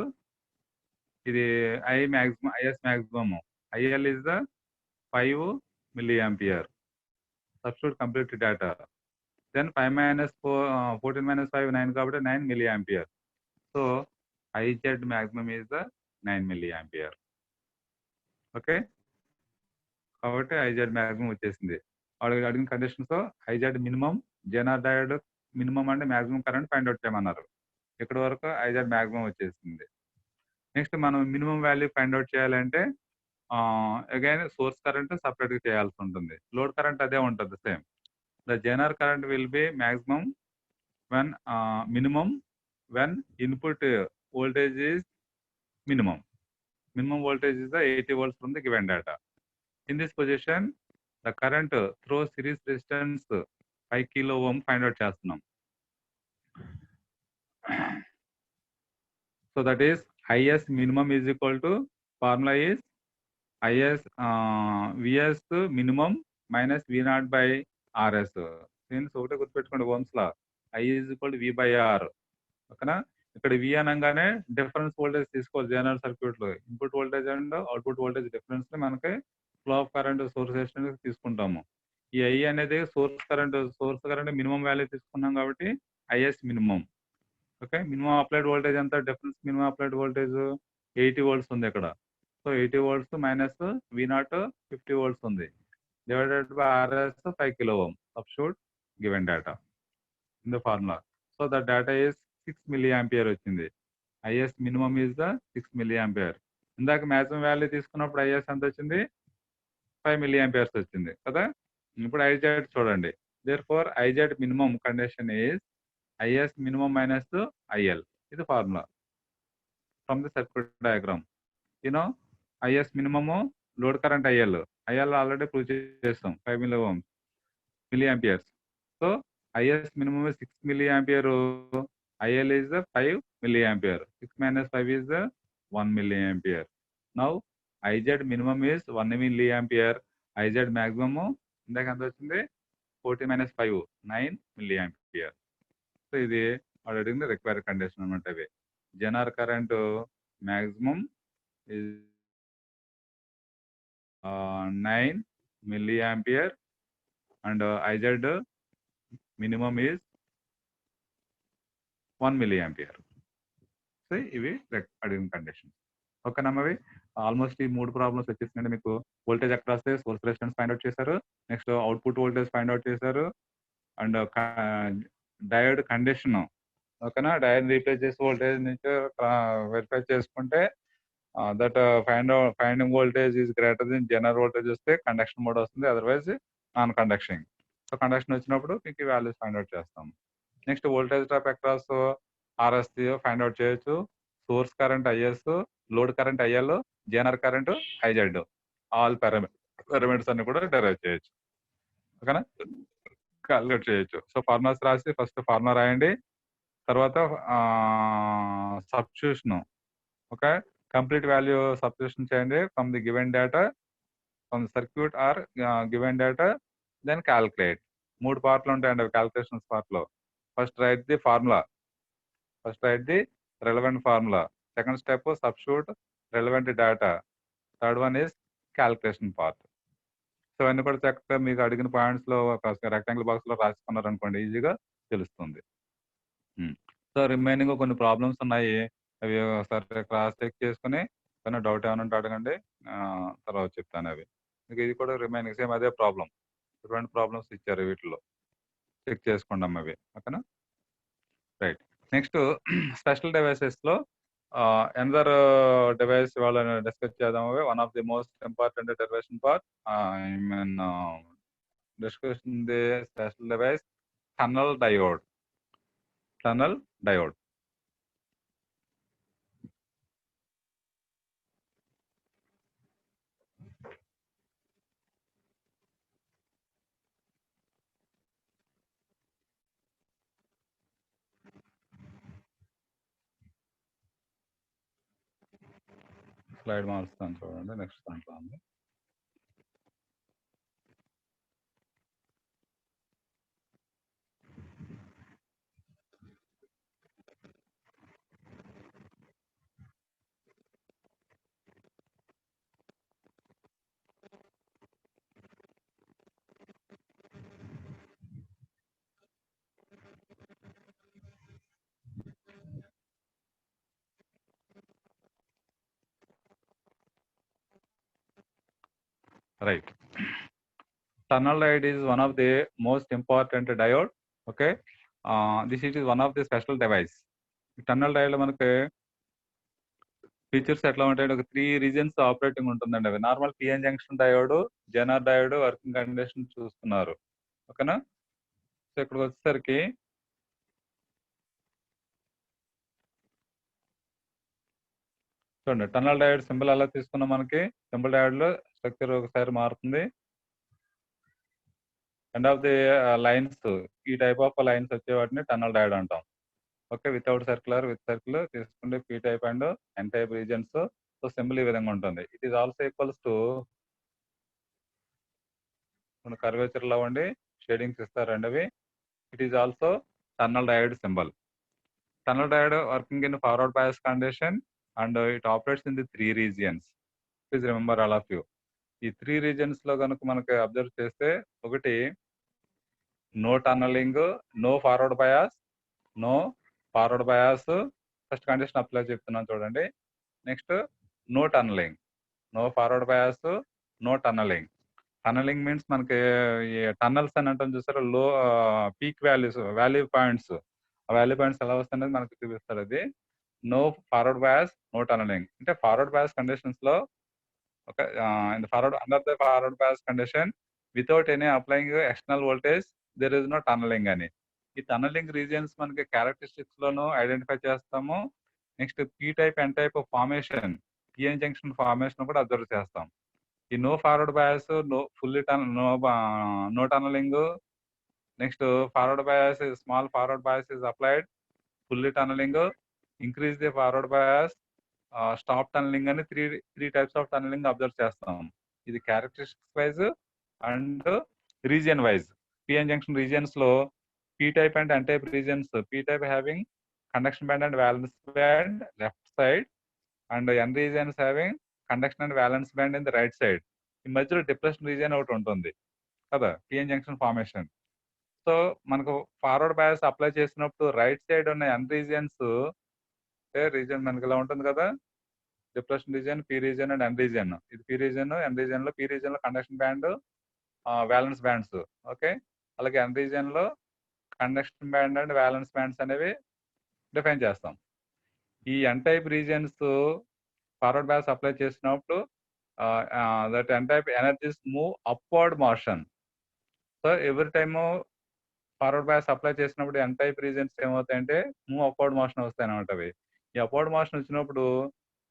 ఇది IS maximum. IL is the 5 milliampere. Substitute complete data. Then 5 minus 14 minus 5 9 కాబట్టి 9 milliampere. So IZ maximum is the 9 milliampere. Okay, కాబట్టి ఐజెడ్ మ్యాక్సిమం వచ్చేసింది. వాళ్ళకి అడిగిన conditions IZ minimum, zener diode minimum అంటే maximum current find out చేయమన్నారు. ఇక్కడ వరకు IZ maximum వచ్చేసింది. నెక్స్ట్ మనం మినిమం వాల్యూ ఫైండ్ అవుట్ చేయాలంటే అగైన్ సోర్స్ కరెంట్ సపరేట్గా చేయాల్సి ఉంటుంది. లోడ్ కరెంట్ అదే ఉంటుంది same. The Zener current will be maximum when minimum when input voltage is minimum. Minimum voltage is the 80 volts from the given data. In this position, the current through series resistance 5 kilo ohm find out చేస్తున్నాం. So that is IS minimum is equal to, formula is IS VS minimum minus V0 by RS. Since ఒకటే గుర్తుపెట్టుకోండి Ohm's law, I is equal to V by R. ఓకేనా. ఇక్కడ వి అనగానే difference voltage తీసుకోవాలి. General circuit లో input voltage and output voltage difference ని మనకి flow of current source resistance తీసుకుంటాము. ఈ ఐ అనేది సోర్స్ కరెంట్ మినిమం వాల్యూ తీసుకున్నాం కాబట్టి IS minimum. Okay, minimum applied voltage ఎంత, difference minimum applied voltage 80 volts ఉంది ఇక్కడ. So 80 volts minus V0 50 volts ఉంది. divided by RS 5 kilo ohm. Substitute given data in the formula. So the data is 6 milliampere వచ్చింది. IS minimum is the 6 milliampere. ఇందాక maximum value తీసుకున్నప్పుడు IS ఎంత వచ్చింది? 5 milliamperes వచ్చింది కదా. ఇప్పుడు IZ చూడండి. Therefore IZ minimum condition is IS minimum minus IL. ఇది formula from the circuit diagram. You know IS minimum load current IL. IL already prove చేస్తాం 5 milliamperes. So IS minimum is 6 milliampere. IL is 5 milliampere. 6 minus 5 is 1 milliampere. Now IZ minimum is 1 milliampere. IZ maximum ఇందాక ఎంత వచ్చింది 40 minus 5 9 milliampere. So ఇది వాడు అడిగింది required condition అనమాట. అవి జనర్ current maximum is 9 milliampere and IZ minimum is 1 milliampere. So ఇవి అడిగిన కండిషన్. ఓకేనమ్మా, అవి ఆల్మోస్ట్ ఈ 3 ప్రాబ్లమ్స్ వచ్చేసిందండి. మీకు వోల్టేజ్ ఎక్కడ వస్తే సోర్స్ రెసిస్టెన్స్ ఫైండ్ అవుట్ చేశారు, next output voltage find out చేశారు, అండ్ డయోడ్ కండిషన్. ఓకేనా, డయోడ్ రీప్లేస్ చేసి వోల్టేజ్ నుంచి వెరిఫై చేసుకుంటే that finding voltage is greater then general voltage వస్తే కండక్షన్ మోడ్ వస్తుంది, otherwise non conduction. So conduction వచ్చినప్పుడు మీకు వాల్యూస్ ఫైండ్ అవుట్ చేస్తాం. Next voltage drop across RS find out చేయొచ్చు, source current IS, load current IL, general current IZ, all parameters అన్ని కూడా derive చేయొచ్చు. ఓకేనా, క్యాలిక్యులేట్ చేయొచ్చు. సో ఫార్ములాస్ రాసి ఫస్ట్ ఫార్ములా రాయండి, తర్వాత substitution. Okay, complete value substitution చేయండి from the given data, from the circuit or given data, then calculate. 3 పార్ట్లు ఉంటాయండి అవి క్యాల్కులేషన్స్ పార్ట్లో. First write the formula, first write the relevant formula, second step substitute relevant data, third one is calculation part. So అన్ని కూడా చక్కగా మీకు అడిగిన points లో రెక్టాంగిల్ బాక్స్ లో రాసుకున్నారు అనుకోండి, ఈజీగా తెలుస్తుంది. సో రిమైనింగ్ కొన్ని ప్రాబ్లమ్స్ ఉన్నాయి, అవి ఒకసారి క్రాస్ చెక్ చేసుకుని ఏమైనా డౌట్ ఏమైనా ఉంటే అడగండి, తర్వాత చెప్తాను. అవి మీకు ఇది కూడా రిమైనింగ్ సేమ్ అదే ప్రాబ్లం, ఎటువంటి ప్రాబ్లమ్స్ ఇచ్చారు వీటిలో చెక్ చేసుకోండి అమ్మ అవి. ఓకేనా, రైట్. నెక్స్ట్ స్పెషల్ డివైసెస్ లో another device వాళ్ళని డిస్కస్ చేద్దాం. అవి one of the most important derivation part, I mean discussion the special device tunnel diode. Tunnel diode slide మారుస్తాను చూడండి, నెక్స్ట్ దాంట్లో ఉంది. Right. Tunnel diode is one of the most important diode. Okay. This is one of the special device. Tunnel diode మనకి features ఎట్లా ఉంటాయంటే ఒక 3 reasons operating ఉంటుందండి. అవి normal PN junction diode, genre diode working condition చూస్తున్నారు. ఓకేనా, so ఇక్కడికి వచ్చేసరికి చూడండి, టన్నల్ డయోడ్ సింబల్ అలా తీసుకున్నాం. మనకి సింబల్ డయోడ్ లో స్ట్రక్చర్ ఒకసారి మారుతుంది. ఎండ్ ఆఫ్ ది లైన్స్, ఈ టైప్ ఆఫ్ లైన్స్ వచ్చే వాటిని టన్నల్ డయోడ్ అంటాం. Okay, without circular, with circle తీసుకుంటే P type and N type regions. So symbol ఈ విధంగా ఉంటుంది. It is also equals to curvature లో ఉండి షేడింగ్స్ ఇస్తారండి అవి. It is also tunnel diode symbol. Tunnel diode working in forward bias condition and it operates in the 3 regions. Please remember all of you. ఈ 3 regions లో కనుక మనకి observe చేస్తే, ఒకటి no tunnelling, no forward bias, no forward bias, first condition apply చెప్తున్నాను చూడండి. Next no tunnelling, no forward bias, no tunnelling. Tunnelling means మనకి tunnels అని అంటాం చూసారా, లో పీక్ వాల్యూ పాయింట్స్. ఆ వాల్యూ పాయింట్స్ ఎలా వస్తాయనేది మనకు చూపిస్తారు. అది no forward bias, no tunnelling. అంటే ఫార్వర్డ్ బయాస్ కండిషన్స్ లో in the under the forward bias condition without any applying external voltage there is no tunneling అని. ఈ టనలింగ్ రీజియన్స్ మనకి క్యారెక్టరిస్టిక్స్ లోను ఐడెంటిఫై చేస్తాము. Next P type N type formation, PN junction formation కూడా observe చేస్తాం. ఈ no forward bias, no tunneling, next forward bias, small forward bias is applied, fully tunneling, increase the forward bias, stop tunneling అని three types of tunneling observe చేస్తాం. ఇది characteristics wise and region wise. PN junction regions లో P type and N type regions, P type having conduction band and valence band left side and N regions having conduction and valence band in the right side. ఈ మధ్యలో depression region ఒకటి ఉంటుంది కదా PN junction formation. So మనకు forward bias apply చేసినప్పుడు right side ఉన్న N regions region మనకి ఇలా ఉంటుంది కదా, depression region, P region and N region. ఇది పీ రీజియన్, ఎన్ రీజియన్ లో పీ రీజియన్ లో conduction band, valence bands. Okay, అలాగే ఎన్ రీజియన్ లో conduction band and valence bands అనేవి డిఫైన్ చేస్తాం. ఈ N type regions forward bias apply చేసినప్పుడు that N type energies move upward motion. So every time forward bias apply చేసినప్పుడు N type regions ఏమవుతాయంటే move upward motion వస్తాయి అనమాట. అవి ఈ అప్వర్డ్ మోషన్ వచ్చినప్పుడు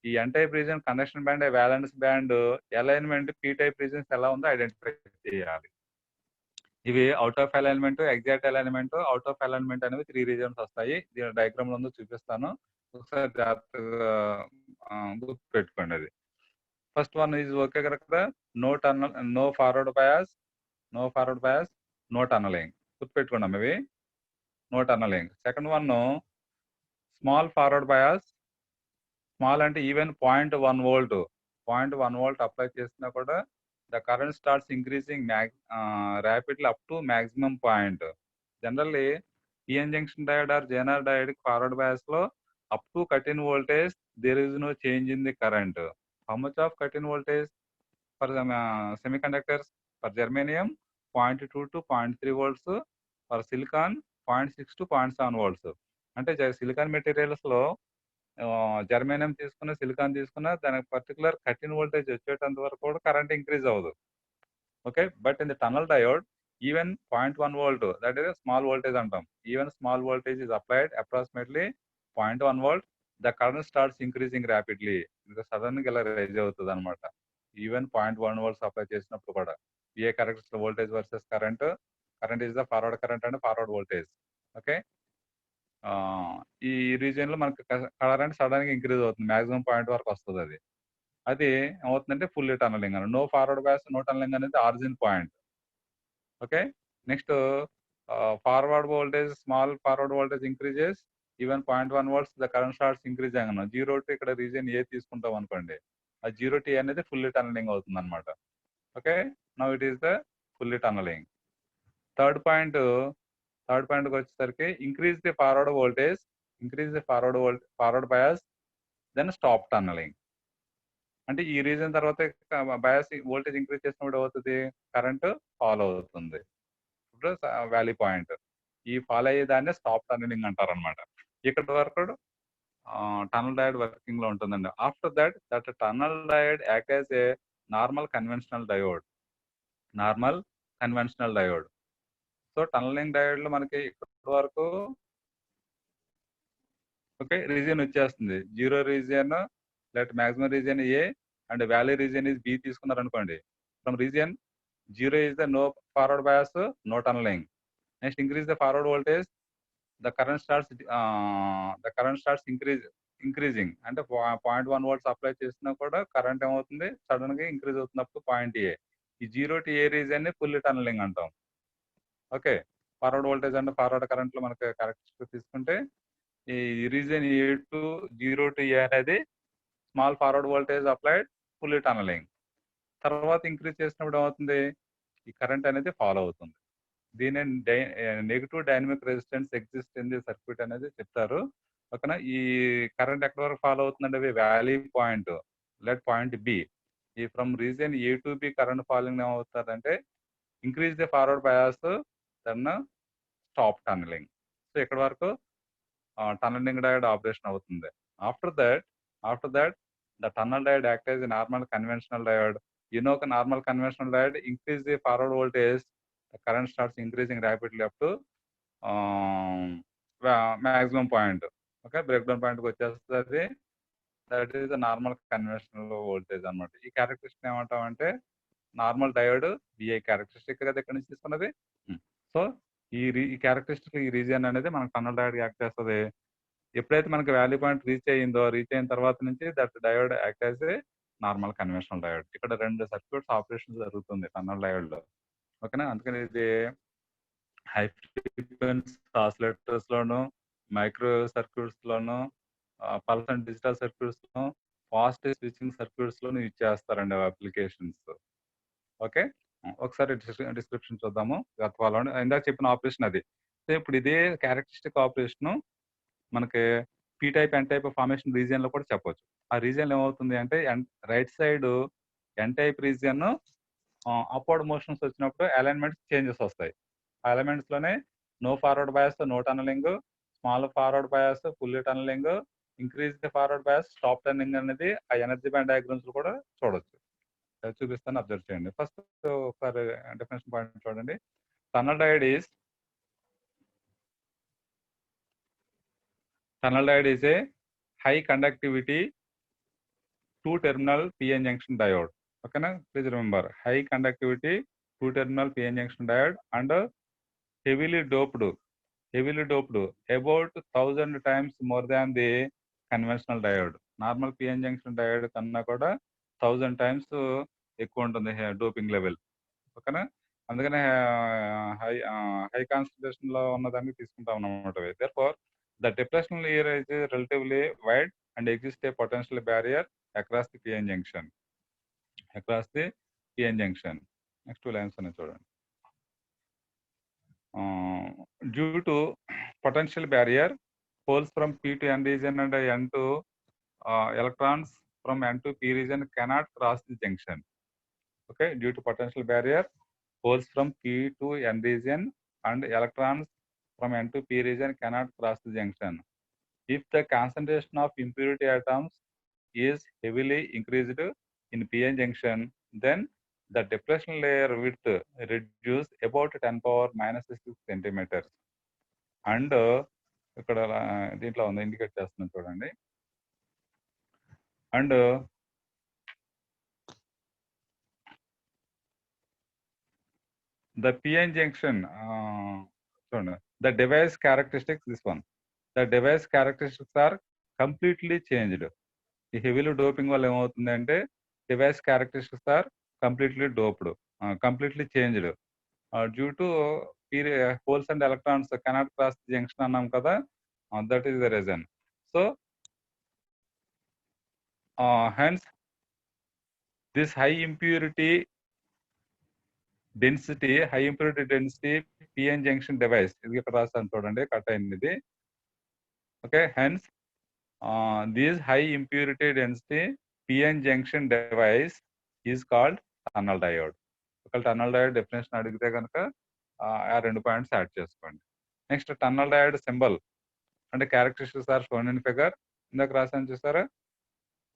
ఈ N type region, conduction band, valence band alignment P type regions ఎలా ఉందో ఐడెంటిఫై చేయాలి. ఇవి out of alignment, exact alignment, out of alignment అనేవి 3 రీజియన్స్ వస్తాయి. దీని డయాగ్రామ్ లో చూపిస్తాను, ఒకసారి జాగ్రత్తగా గుర్తు పెట్టుకోండి. అది ఫస్ట్ వన్ ఈజ్ ఓకే కదా, no forward bias, no tunneling. గుర్తుపెట్టుకున్నాం ఇవి, no tunneling. Second one small forward bias. Small అంటే ఈవెన్ 0.1 వోల్ట్, 0.1 వోల్ట్ అప్లై చేసినా కూడా the current starts increasing rapidly up to maximum point. Generally PN junction diode or zener diode forward bias లో up to cut in voltage there is no change in the current. How much of cut in voltage for semiconductors? For germanium 0.2 to 0.3 volts, for silicon 0.6 to 0.7 volts. అంటే silicon materials లో germanium తీసుకున్న, silicon తీసుకున్న దానికి particular cut in voltage వచ్చేటంత వరకు కూడా current increase అవ్వదు. Okay, but in the tunnel diode even 0.1 volt, that is small voltage అంటాం, even small voltage is applied approximately 0.1 volt, the current starts increasing rapidly. ఇంకా sudden గా ఇలా rise అవుతుంది అనమాట. ఈవెన్ 0.1 వోల్ట్స్ అప్లై చేసినప్పుడు కూడా a characters voltage versus current is the forward current and forward voltage. Okay, ఈ region లో మనకి కరెంట్ సడన్ గా ఇంక్రీజ్ అవుతుంది, మాక్సిమం పాయింట్ వరకు వస్తుంది. అది ఏమవుతుందంటే ఫుల్లీ టనలింగ్ అని. No forward bias, no tunneling అనేది origin point. Okay, next forward voltage, small forward voltage increases even 0.1 volts the current starts increasing అన్న 0 to ఇక్కడ రీజియన్ ఏ తీసుకుంటాం అనుకోండి, ఆ 0 to అనేది ఫుల్లీ టనలింగ్ అవుతుంది అనమాట. Okay, now it is the fully tunneling. Third point వచ్చేసరికి increase the forward voltage, forward bias, then stop tunneling. అంటే ఈ రీజన్ తర్వాత బయాస్ వోల్టేజ్ ఇంక్రీజ్ చేసినప్పుడు అవుతుంది, కరెంట్ ఫాలో అవుతుంది, ఇప్పుడు వ్యాలీ పాయింట్. ఈ ఫాలో అయ్యేదాన్ని స్టాప్ టనలింగ్ అంటారు అనమాట. ఇక్కడ వరకు టనల్ డయోడ్ వర్కింగ్ లో ఉంటుందండి. After that tunnel diode act as a normal conventional diode. So tunneling diode లో మనకి ఇప్పటి వరకు ఓకే రీజియన్ వచ్చేస్తుంది, 0 region let maximum region A and valley region is B తీసుకున్నారు అనుకోండి. From region 0 is the no forward bias, no tunneling. Next, increase the forward voltage, the current starts increasing అంటే 0.1 volts apply చేసినా కూడా current ఏమవుతుంది, sudden గా increase అవుతున్నప్పుడు point A. ఈ 0 to A region ని ఫుల్లీ టనలింగ్ అంటాం. ఓకే, ఫార్వర్డ్ వోల్టేజ్ అంటే ఫార్వర్డ్ కరెంట్ లో మనకి కరెక్ట్ తీసుకుంటే ఈ region A to 0 to A అనేది small forward voltage applied, fully tunneling. తర్వాత ఇంక్రీజ్ చేసినప్పుడు ఏమవుతుంది, ఈ కరెంట్ అనేది ఫాలో అవుతుంది. దీని negative dynamic resistance exist in the circuit అనేది చెప్తారు. ఓకేనా, ఈ కరెంట్ ఎక్కడి వరకు ఫాలో అవుతుందంటే valley point, let point B. ఈ from region A to be current falling ఏమవుతుందంటే increase the forward bias then stop tunneling. So ఇక్కడ వరకు టన్నలింగ్ డయోడ్ ఆపరేషన్ అవుతుంది. After that the tunnel diode act as normal conventional diode. Normal conventional diode increase the forward voltage, the current starts increasing rapidly up to maximum point. Okay, break down పాయింట్కి వచ్చేస్తుంది. That is the normal conventional voltage అనమాట. ఈ characteristic ఏమంటామంటే normal diode VI characteristic కదా ఇక్కడ నుంచి తీసుకున్నది. So ఈ క్యారెక్టరిస్టిక్ ఈ రీజియన్ అనేది మనకు టన్నల్ డయోడ్ యాక్ట్ చేస్తుంది. ఎప్పుడైతే మనకి వాల్యూ పాయింట్ రీచ్ అయిన తర్వాత నుంచి that diode act as a normal conventional diode. ఇక్కడ 2 సర్క్యూట్స్ ఆపరేషన్ జరుగుతుంది టన్నల్ డయోడ్ లో. ఓకేనా, అందుకని ఇది హై ఫ్రీక్వెన్సీ ఆసిలేటర్స్ లోను, మైక్రో సర్క్యూట్స్ లోను, పల్స్ అండ్ డిజిటల్ సర్క్యూట్స్ లో, ఫాస్ట్ స్విచ్చింగ్ సర్క్యూట్స్ లోను యూజ్ చేస్తారండి అప్లికేషన్స్. ఓకే, ఒకసారి డిస్క్రిప్షన్ చూద్దాము. ఇందాక చెప్పిన ఆపరేషన్ అది. సో ఇప్పుడు ఇదే క్యారెక్టరిస్టిక్ ఆపరేషన్ మనకి P type N type formation region లో కూడా చెప్పొచ్చు. ఆ రీజియన్ ఏమవుతుంది అంటే right side N type region upward motions వచ్చినప్పుడు అలైన్మెంట్స్ చేంజెస్ వస్తాయి. ఆ ఎలిమెంట్స్ లోనే no forward bias no tunneling, small forward bias full tunneling, increase the forward bias stop turning అనేది ఆ ఎనర్జీ బ్యాండ్ డయాగ్రామ్స్ లో కూడా చూడొచ్చు. చూపిస్తాను, అబ్జర్వ్ చేయండి. ఫస్ట్ ఒకసారి డెఫినేషన్ పాయింట్ చూడండి. Tunnel diode is a high conductivity two terminal PN junction diode. ఓకేనా, please remember high conductivity two terminal PN junction diode and heavily doped about 1000 times more than the conventional diode. Normal PN junction diode కన్నా కూడా 1000 times ఎక్కువ ఉంటుంది doping level. ఓకేనా, అందుకనే high concentration లో ఉన్నదాన్ని తీసుకుంటాం అన్నమాట. therefore the depressional layer is relatively wide and exists a potential barrier across the PN junction. Next 2 lines అనేది చూడండి. Due to potential barrier, holes from P to N region and N to electrons from N to P region cannot cross the junction. Okay, due to potential barrier, holes from P to N region and electrons from N to P region cannot cross the junction. If the concentration of impurity atoms is heavily increased in PN junction, then the depression layer width reduced about 10⁻⁻6 centimeters. And ఇక్కడ దీంట్లో ఉంది, indicate చేస్తున్నాను చూడండి. And the PN junction చూడండి, the device characteristics this one. The device characteristics are completely changed. ఈ heavily doping వల్ల ఏమవుతుంది అంటే device characteristics are completely changed due to holes and electrons cannot cross the junction అన్నాం కదా, that is the reason. So hence this high impurity density PN junction device, ఇది ఇక్కడ రాస్తాను చూడండి, కట్ అయింది ఇది. Okay, hence this high impurity density PN junction device is called tunnel diode. ఒక tunnel diode definition అడిగితే కనుక ఆ 2 పాయింట్స్ యాడ్ చేసుకోండి. నెక్స్ట్ టన్నల్ డయోడ్ సింబల్ అంటే characteristics are shown in figure. ఇందాక రాసాను చూసారా,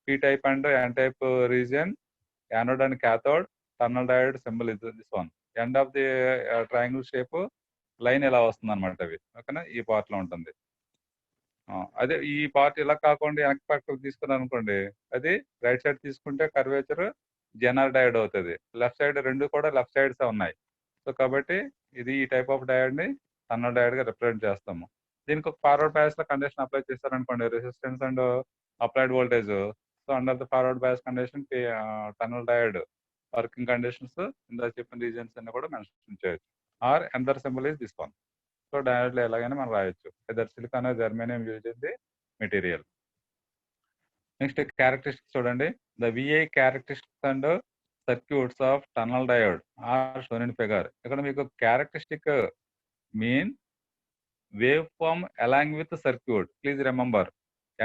P type and N type region, anode and cathode. Tunnel diode symbol ఇది this one. End of the triangle shape line ఇలా వస్తుంది అనమాట. అవి ఓకేనా, ఈ పార్ట్ లో ఉంటుంది. అదే ఈ పార్ట్ ఇలా కాకుండా వెనక్ పక్కకు తీసుకున్నాను అనుకోండి, అది రైట్ సైడ్ తీసుకుంటే కర్వేచర్ జెనర్ డయోడ్ అవుతుంది. లెఫ్ట్ సైడ్ రెండు కూడా లెఫ్ట్ సైడ్స్ ఉన్నాయి. సో కాబట్టి ఇది ఈ టైప్ ఆఫ్ డయోడ్ ని టన్నల్ డయోడ్ గా రిప్రజెంట్ చేస్తాము. దీనికి ఒక ఫార్వర్డ్ బయాస్ లో కండిషన్ అప్లై చేస్తారనుకోండి, resistance and applied voltage. So under the forward bias condition tunnel diode working conditions ఇందా చెప్పిన రీజన్స్ అన్ని కూడా మెన్షన్ చేయొచ్చు. ఆర్ ఎందర్ symbol is this one. So diode లో ఎలాగైనా మనం రాయొచ్చు, either silicon germanium use the material. Next characteristics చూడండి. The VI characteristics and circuits of tunnel diode are shown in figure. ఇక్కడ మీకు characteristic mean waveform along with circuit. Please remember,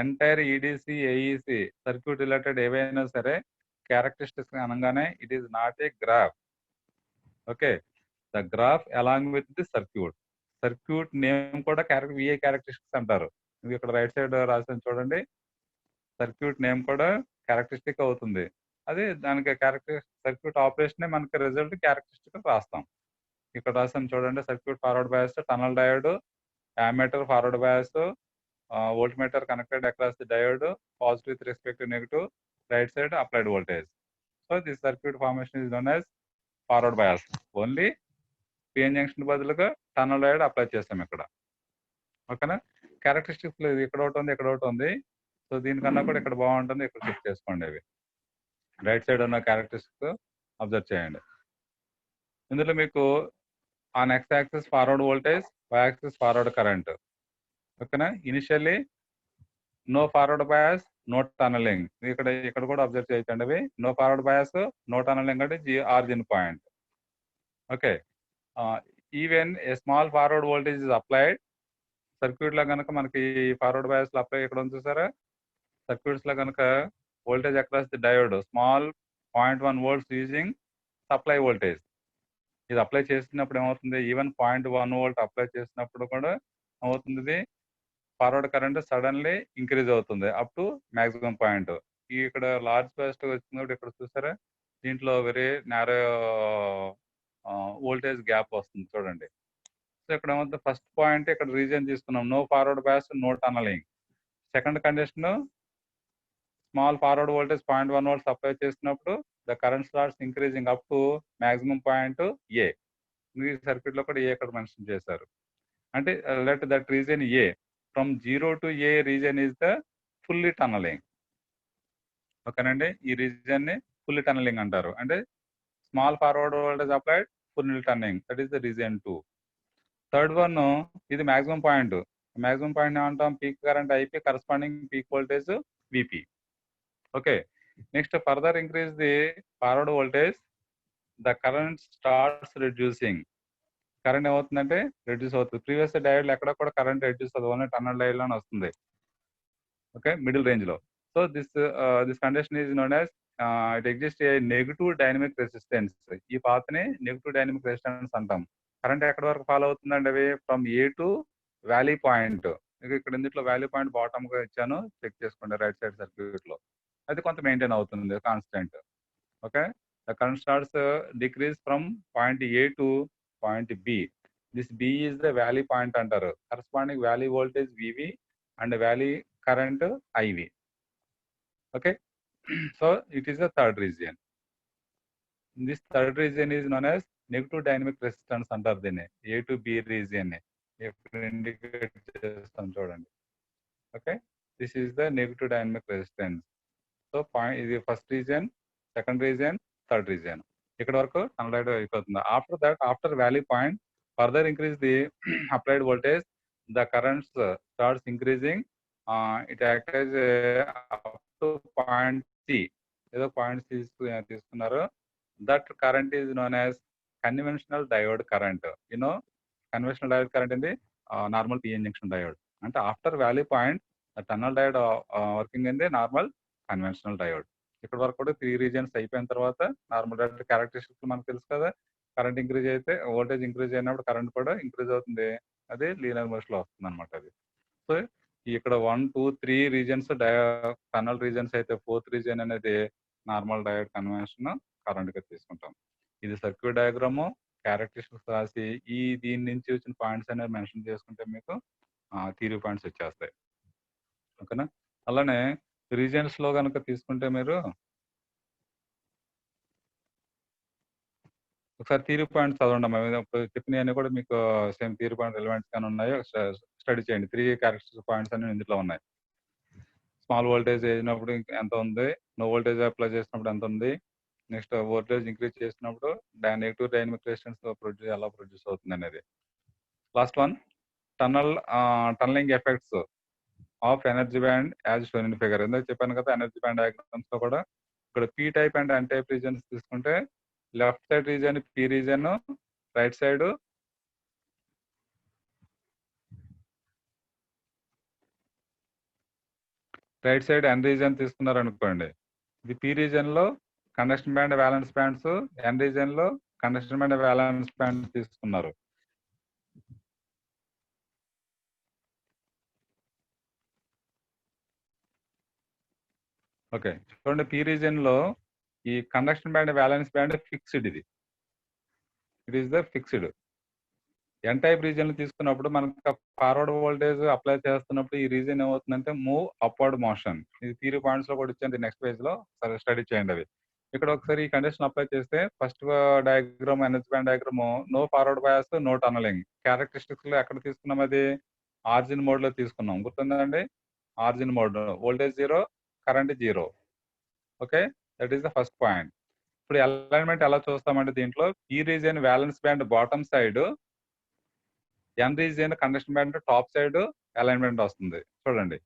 entire EDC AEC circuit related ఏవైనా సరే characteristics అనగానే it is not a graph. Okay, the graph along with the circuit. Circuit name కూడా VI characteristics అంటారు. ఇది ఇక్కడ right side రాసిన చూడండి, circuit name కూడా క్యారెక్టరిస్టిక్ అవుతుంది. అది దానికి సర్క్యూట్ ఆపరేషన్ మనకి రిజల్ట్ క్యారెక్టరిస్టిక్ రాస్తాం. ఇక్కడ రాసాను చూడండి, circuit forward bias, tunnel diode, ammeter forward bias, voltmeter connected across the diode, positive with respect to negative, right side applied voltage. So this circuit formation is known as forward bias. Only PN junction బదులుగా tunnel diode apply చేస్తాం ఇక్కడ. ఓకేనా, characteristics లేదు, ఇక్కడ ఒకటి ఉంది, ఇక్కడ ఒకటి ఉంది. సో దీనికన్నా కూడా ఇక్కడ బాగుంటుంది, ఇక్కడ చెక్ చేసుకోండి. అవి రైట్ సైడ్ ఉన్న క్యారెక్టరిస్టిక్స్ అబ్జర్వ్ చేయండి. ఇందులో మీకు on X axis forward voltage, Y axis forward current. ఓకేనా, initially no forward bias, no tunneling. ఇక్కడ కూడా అబ్జర్వ్ చేయొచ్చండి. అవి no forward bias, no tunnelling అంటే origin point. Okay, even a small forward voltage is applied. Circuit లో కనుక మనకి forward bias లో అప్లై ఇక్కడ ఉంది చూసారా, సర్క్యూట్స్ లో కనుక voltage across the diode small 0.1 volts using supply voltage. ఇది అప్లై చేసినప్పుడు ఏమవుతుంది, ఈవెన్ 0.1 volt అప్లై చేసినప్పుడు కూడా ఏమవుతుంది, ఇది ఫార్వర్డ్ కరెంట్ సడన్లీ ఇంక్రీజ్ అవుతుంది అప్ టు మాక్సిమం పాయింట్. ఇక్కడ లార్జ్ బయాస్ వచ్చినప్పుడు ఇక్కడ చూసారా, దీంట్లో వెరీ నారో వోల్టేజ్ గ్యాప్ వస్తుంది చూడండి. సో ఇక్కడ ఏమవుతుంది, ఫస్ట్ పాయింట్ ఇక్కడ రీజన్ తీసుకున్నాం, no forward bias, no tunneling. Second condition, small forward voltage 0.1 volts apply చేసినప్పుడు the current starts increasing up to maximum point A. ఈ సర్క్యూట్ లో కూడా ఏ ఇక్కడ మెన్షన్ చేశారు. అంటే let that region A from 0 to A region is the fully tunneling. ఓకేనండి, ఈ region ని ఫుల్లీ టనలింగ్ అంటారు. అంటే small forward voltage applied, fully tunneling, that is the reason 2. Third one, ఇది మాక్సిమం పాయింట్. మాక్సిమం పాయింట్ ఏమంటాం, peak current IP, corresponding peak voltage VP. Okay, next further increase the forward voltage, the current starts reducing. Current ఏమవుతుందంటే reduce అవుతుంది. Previous diode ఎక్కడ కూడా current reduce అవుతుంది, only tunnel diode లోనే వస్తుంది. Okay, middle range లో. So this condition is known as it exist A negative dynamic resistance. ఈ path ని నెగిటివ్ డైనమిక్ రెసిస్టెన్స్ అంటాం. కరెంట్ ఎక్కడ వరకు ఫాలో అవుతుందండి, అవి from A to valley point. ఇక్కడ ఇందులో వ్యాలీ పాయింట్ బాటమ్ గా ఇచ్చాను, చెక్ చేసుకోండి రైట్ సైడ్ సర్క్యూట్ లో. అది కొంత మెయింటైన్ అవుతుంది constant. Okay, the current starts decrease from point A to point B. This B is the valley point అంటారు. Corresponding valley voltage VV and valley current IV. Okay, so it is the third region. This third region is known as negative dynamic resistance అంటారు దీన్ని, A to be region ని. ఇక్కడ indicate చేస్తాం చూడండి. Okay, this is the negative dynamic resistance. So point ఇది first region, second region, third region. ఇక్కడ వరకు tunnel అయిపోతుంది. After that, after valley point, further increase the applied voltage, the currents starts increasing. It act as up to point C. ఏదో point తీసుకున్నారు. That current is known as conventional diode current. You know conventional diode current ఏంది, normal PN junction diode. అంటే after valley point tunnel diode working in the normal conventional diode. ఇక్కడ వరకు కూడా 3 regions అయిపోయిన తర్వాత normal diode characteristics మనకు తెలుసు కదా. కరెంట్ ఇంక్రీజ్ అయితే వోల్టేజ్ ఇంక్రీజ్ అయినప్పుడు కరెంట్ కూడా ఇంక్రీజ్ అవుతుంది. అది లీనియర్ మోషన్ లో వస్తుంది అనమాట అది. సో ఇక్కడ 1, 2, 3 రీజియన్స్ టనల్ రీజియన్స్ అయితే, ఫోర్త్ రీజియన్ అనేది నార్మల్ డయోడ్ కన్వెన్షన్ కరెంట్ గా తీసుకుంటాం. ఇది సర్క్యూట్ డయాగ్రామ్, క్యారెక్టరిస్టిక్స్ రాసి దీని నుంచి వచ్చిన పాయింట్స్ అనేవి మెన్షన్ చేసుకుంటే మీకు థియరీ పాయింట్స్ వచ్చేస్తాయి. ఓకేనా, అలానే రీజియన్స్ లో కనుక తీసుకుంటే మీరు ఒకసారి థియరీ పాయింట్స్ చదవండి. ఇప్పుడు చెప్పినవన్నీ కూడా మీకు సేమ్ థియరీ పాయింట్ రిలవెంట్స్ గానే ఉన్నాయో స్టడీ చేయండి. 3 క్యారెక్టరిస్టిక్ పాయింట్స్ అన్ని ఇందులో ఉన్నాయి. స్మాల్ వోల్టేజ్ వేసినప్పుడు ఎంత ఉంది, నో వోల్టేజ్ అప్లై చేసినప్పుడు ఎంత ఉంది, నెక్స్ట్ వోల్టేజ్ ఇంక్రీజ్ చేసినప్పుడు నెగిటివ్ డైనమిక్ రెసిస్టెన్స్ ఎలా ప్రొడ్యూస్ అవుతుంది అనేది. Last one, tunneling effects of energy band as shown in figure. ఎందుకు చెప్పాను కదా, ఎనర్జీ బ్యాండ్ డయాగ్రామ్స్ లో కూడా ఇక్కడ P type and N type regions తీసుకుంటే, left side region P region, right side N region తీసుకున్నారు అనుకోండి. ఇది పీ రీజన్ లో conduction band valence bands N region లో కండక్షన్ బ్యాండ్ వ్యాలెన్స్ బ్యాండ్ తీసుకున్నారు. ఓకే, చూడండి పి రీజియన్ లో ఈ conduction band valence band fixed, ఇది it is the fixed. N type region తీసుకున్నప్పుడు మనకు ఫార్వర్డ్ వోల్టేజ్ అప్లై చేస్తున్నప్పుడు ఈ రీజియన్ ఏమవుతుందంటే మూవ్ అప్వర్డ్ మోషన్. ఇది థియరీ పాయింట్స్ లో కూడా ఇచ్చింది, నెక్స్ట్ పేజ్ లో స్టడీ చేయండి అవి. ఇక్కడ ఒకసారి ఈ కండిషన్ అప్లై చేస్తే first diagram energy band diagram no forward bias, no tunneling. Characteristics లో ఎక్కడ తీసుకున్నాం, అది ఆరిజిన్ మోడ్ లో తీసుకున్నాం, గుర్తుందండి. Origin mode voltage 0, current 0. Okay, that is the first point. ఇప్పుడు అలైన్మెంట్ ఎలా చూస్తామంటే దీంట్లో ఈ region valence band bottom side, N region conduction band top side alignment వస్తుంది. చూడండి,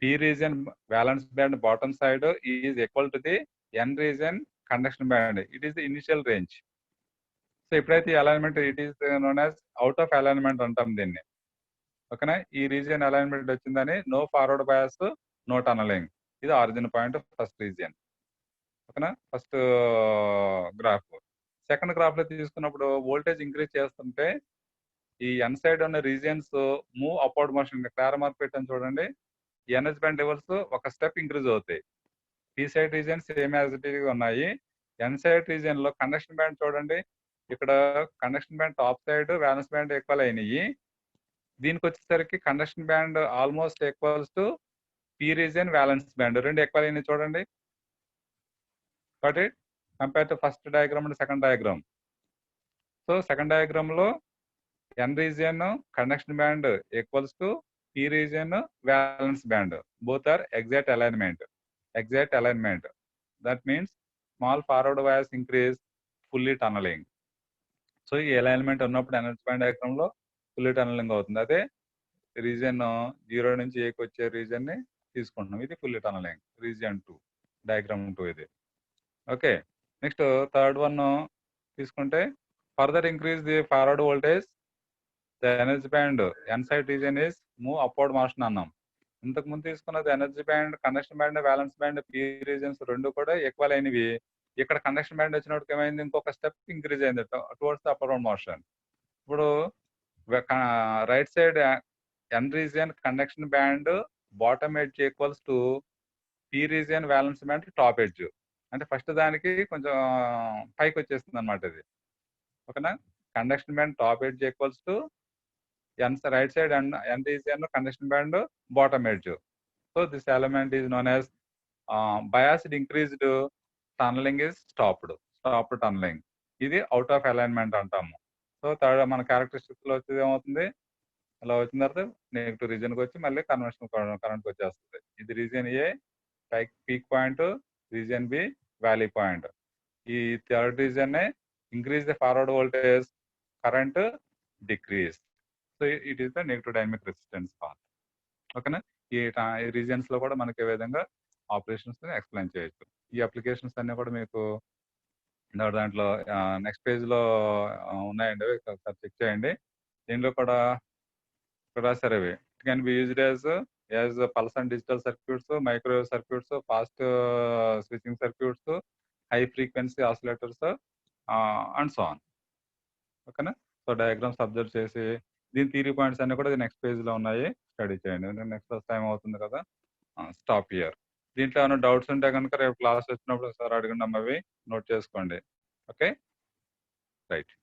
P region valence band bottom side is equal to the N region conduction band. It is the initial range. So ఎప్పుడైతే alignment it is known as out of alignment అంటాం దీన్ని. ఓకేనా, ఈ region alignment వచ్చిందని no forward bias, no tunneling. ఇది origin point first region. ఓకేనా, first graph. Second graph లో తీసుకున్నప్పుడు వోల్టేజ్ ఇంక్రీజ్ చేస్తుంటే ఈ ఎన్ సైడ్ ఉన్న regions move upward motion. Clear mark పెట్టాను చూడండి, ఎనర్జీ బ్యాండ్ లెవెల్స్ ఒక స్టెప్ ఇంక్రీజ్ అవుతాయి. P side region same as it is ఉన్నాయి. ఎన్ సైడ్ రీజియన్ లో కండక్షన్ బ్యాండ్ చూడండి, ఇక్కడ conduction band top side valence band equal అయినాయి. దీనికి వచ్చేసరికి conduction band almost equals to P region valence band, రెండు ఈక్వల్ అయినాయి చూడండి. But it compare to first diagram and second diagram. So second diagram లో N region conduction band equals to P region valence band, both are exact alignment. That means small forward bias increase, fully tunneling. So ఈ alignment ఉన్నప్పుడు energy band diagram లో fully tunneling అవుతుంది. అదే region 0 నుంచి ఏకి వచ్చే region ని తీసుకుంటున్నాం, ఇది ఫుల్లీ టనలింగ్, రీజియన్ 2, డయాగ్రామ్ 2 ఇది. ఓకే, నెక్స్ట్ థర్డ్ వన్ తీసుకుంటే further increase the forward voltage, the energy band N side region is move upward motion అన్నాం. ఇంతకు ముందు తీసుకున్నది energy band, conduction band, valence band, P regions రెండు కూడా equal అయినవి. ఇక్కడ కండక్షన్ బ్యాండ్ వచ్చినప్పుడు ఏమైంది, ఇంకొక స్టెప్ ఇంక్రీజ్ అయింది టువర్డ్స్ ద అప్వర్డ్ మోషన్. ఇప్పుడు right side N region conduction band bottom edge equals to P region valence band top edge. అంటే ఫస్ట్ దానికి కొంచెం పైకి వచ్చేస్తుంది అనమాట ఇది. ఓకేనా, conduction band top edge equals to right side N region conduction band bottom edge. So this element is known as biased increased, tunneling is stopped tunneling. ఇది out of alignment అంటాము. సో థర్డ్ మన characteristics లో వచ్చేది ఏమవుతుంది, అలా వచ్చిన తర్వాత negative రీజియన్కి వచ్చి మళ్ళీ కన్వెన్షనల్ కరెంట్కి వచ్చేస్తుంది. ఇది region A peak point, region B valley point. ఈ third region increase the forward voltage, current decrease. So it is the negative dynamic resistance path. ఓకేనా, ఈ రీజియన్స్ లో కూడా మనకి ఏ విధంగా ఆపరేషన్స్ ఎక్స్ప్లెయిన్ చేయొచ్చు. ఈ అప్లికేషన్స్ అన్ని కూడా మీకు దాంట్లో నెక్స్ట్ పేజ్ లో ఉన్నాయండి, ఒకసారి చెక్ చేయండి. దీనిలో కూడా ఇక్కడ రాశారు అవి. It can be used as pulse and digital circuits, microwave circuits, fast switching circuits, high frequency oscillators and so on. ఓకేనా, సో డయాగ్రామ్స్ అబ్జర్వ్ చేసి దీని థియరీ పాయింట్స్ అన్ని కూడా నెక్స్ట్ పేజ్ లో ఉన్నాయి, స్టడీ చేయండి. నెక్స్ట్ టైం అవుతుంది కదా, స్టాప్ ఇయర్. దీంట్లో ఏమైనా డౌట్స్ ఉంటే కనుక రేపు క్లాస్ వచ్చినప్పుడు సార్ అడగండి, అవి నోట్ చేసుకోండి. Okay, right.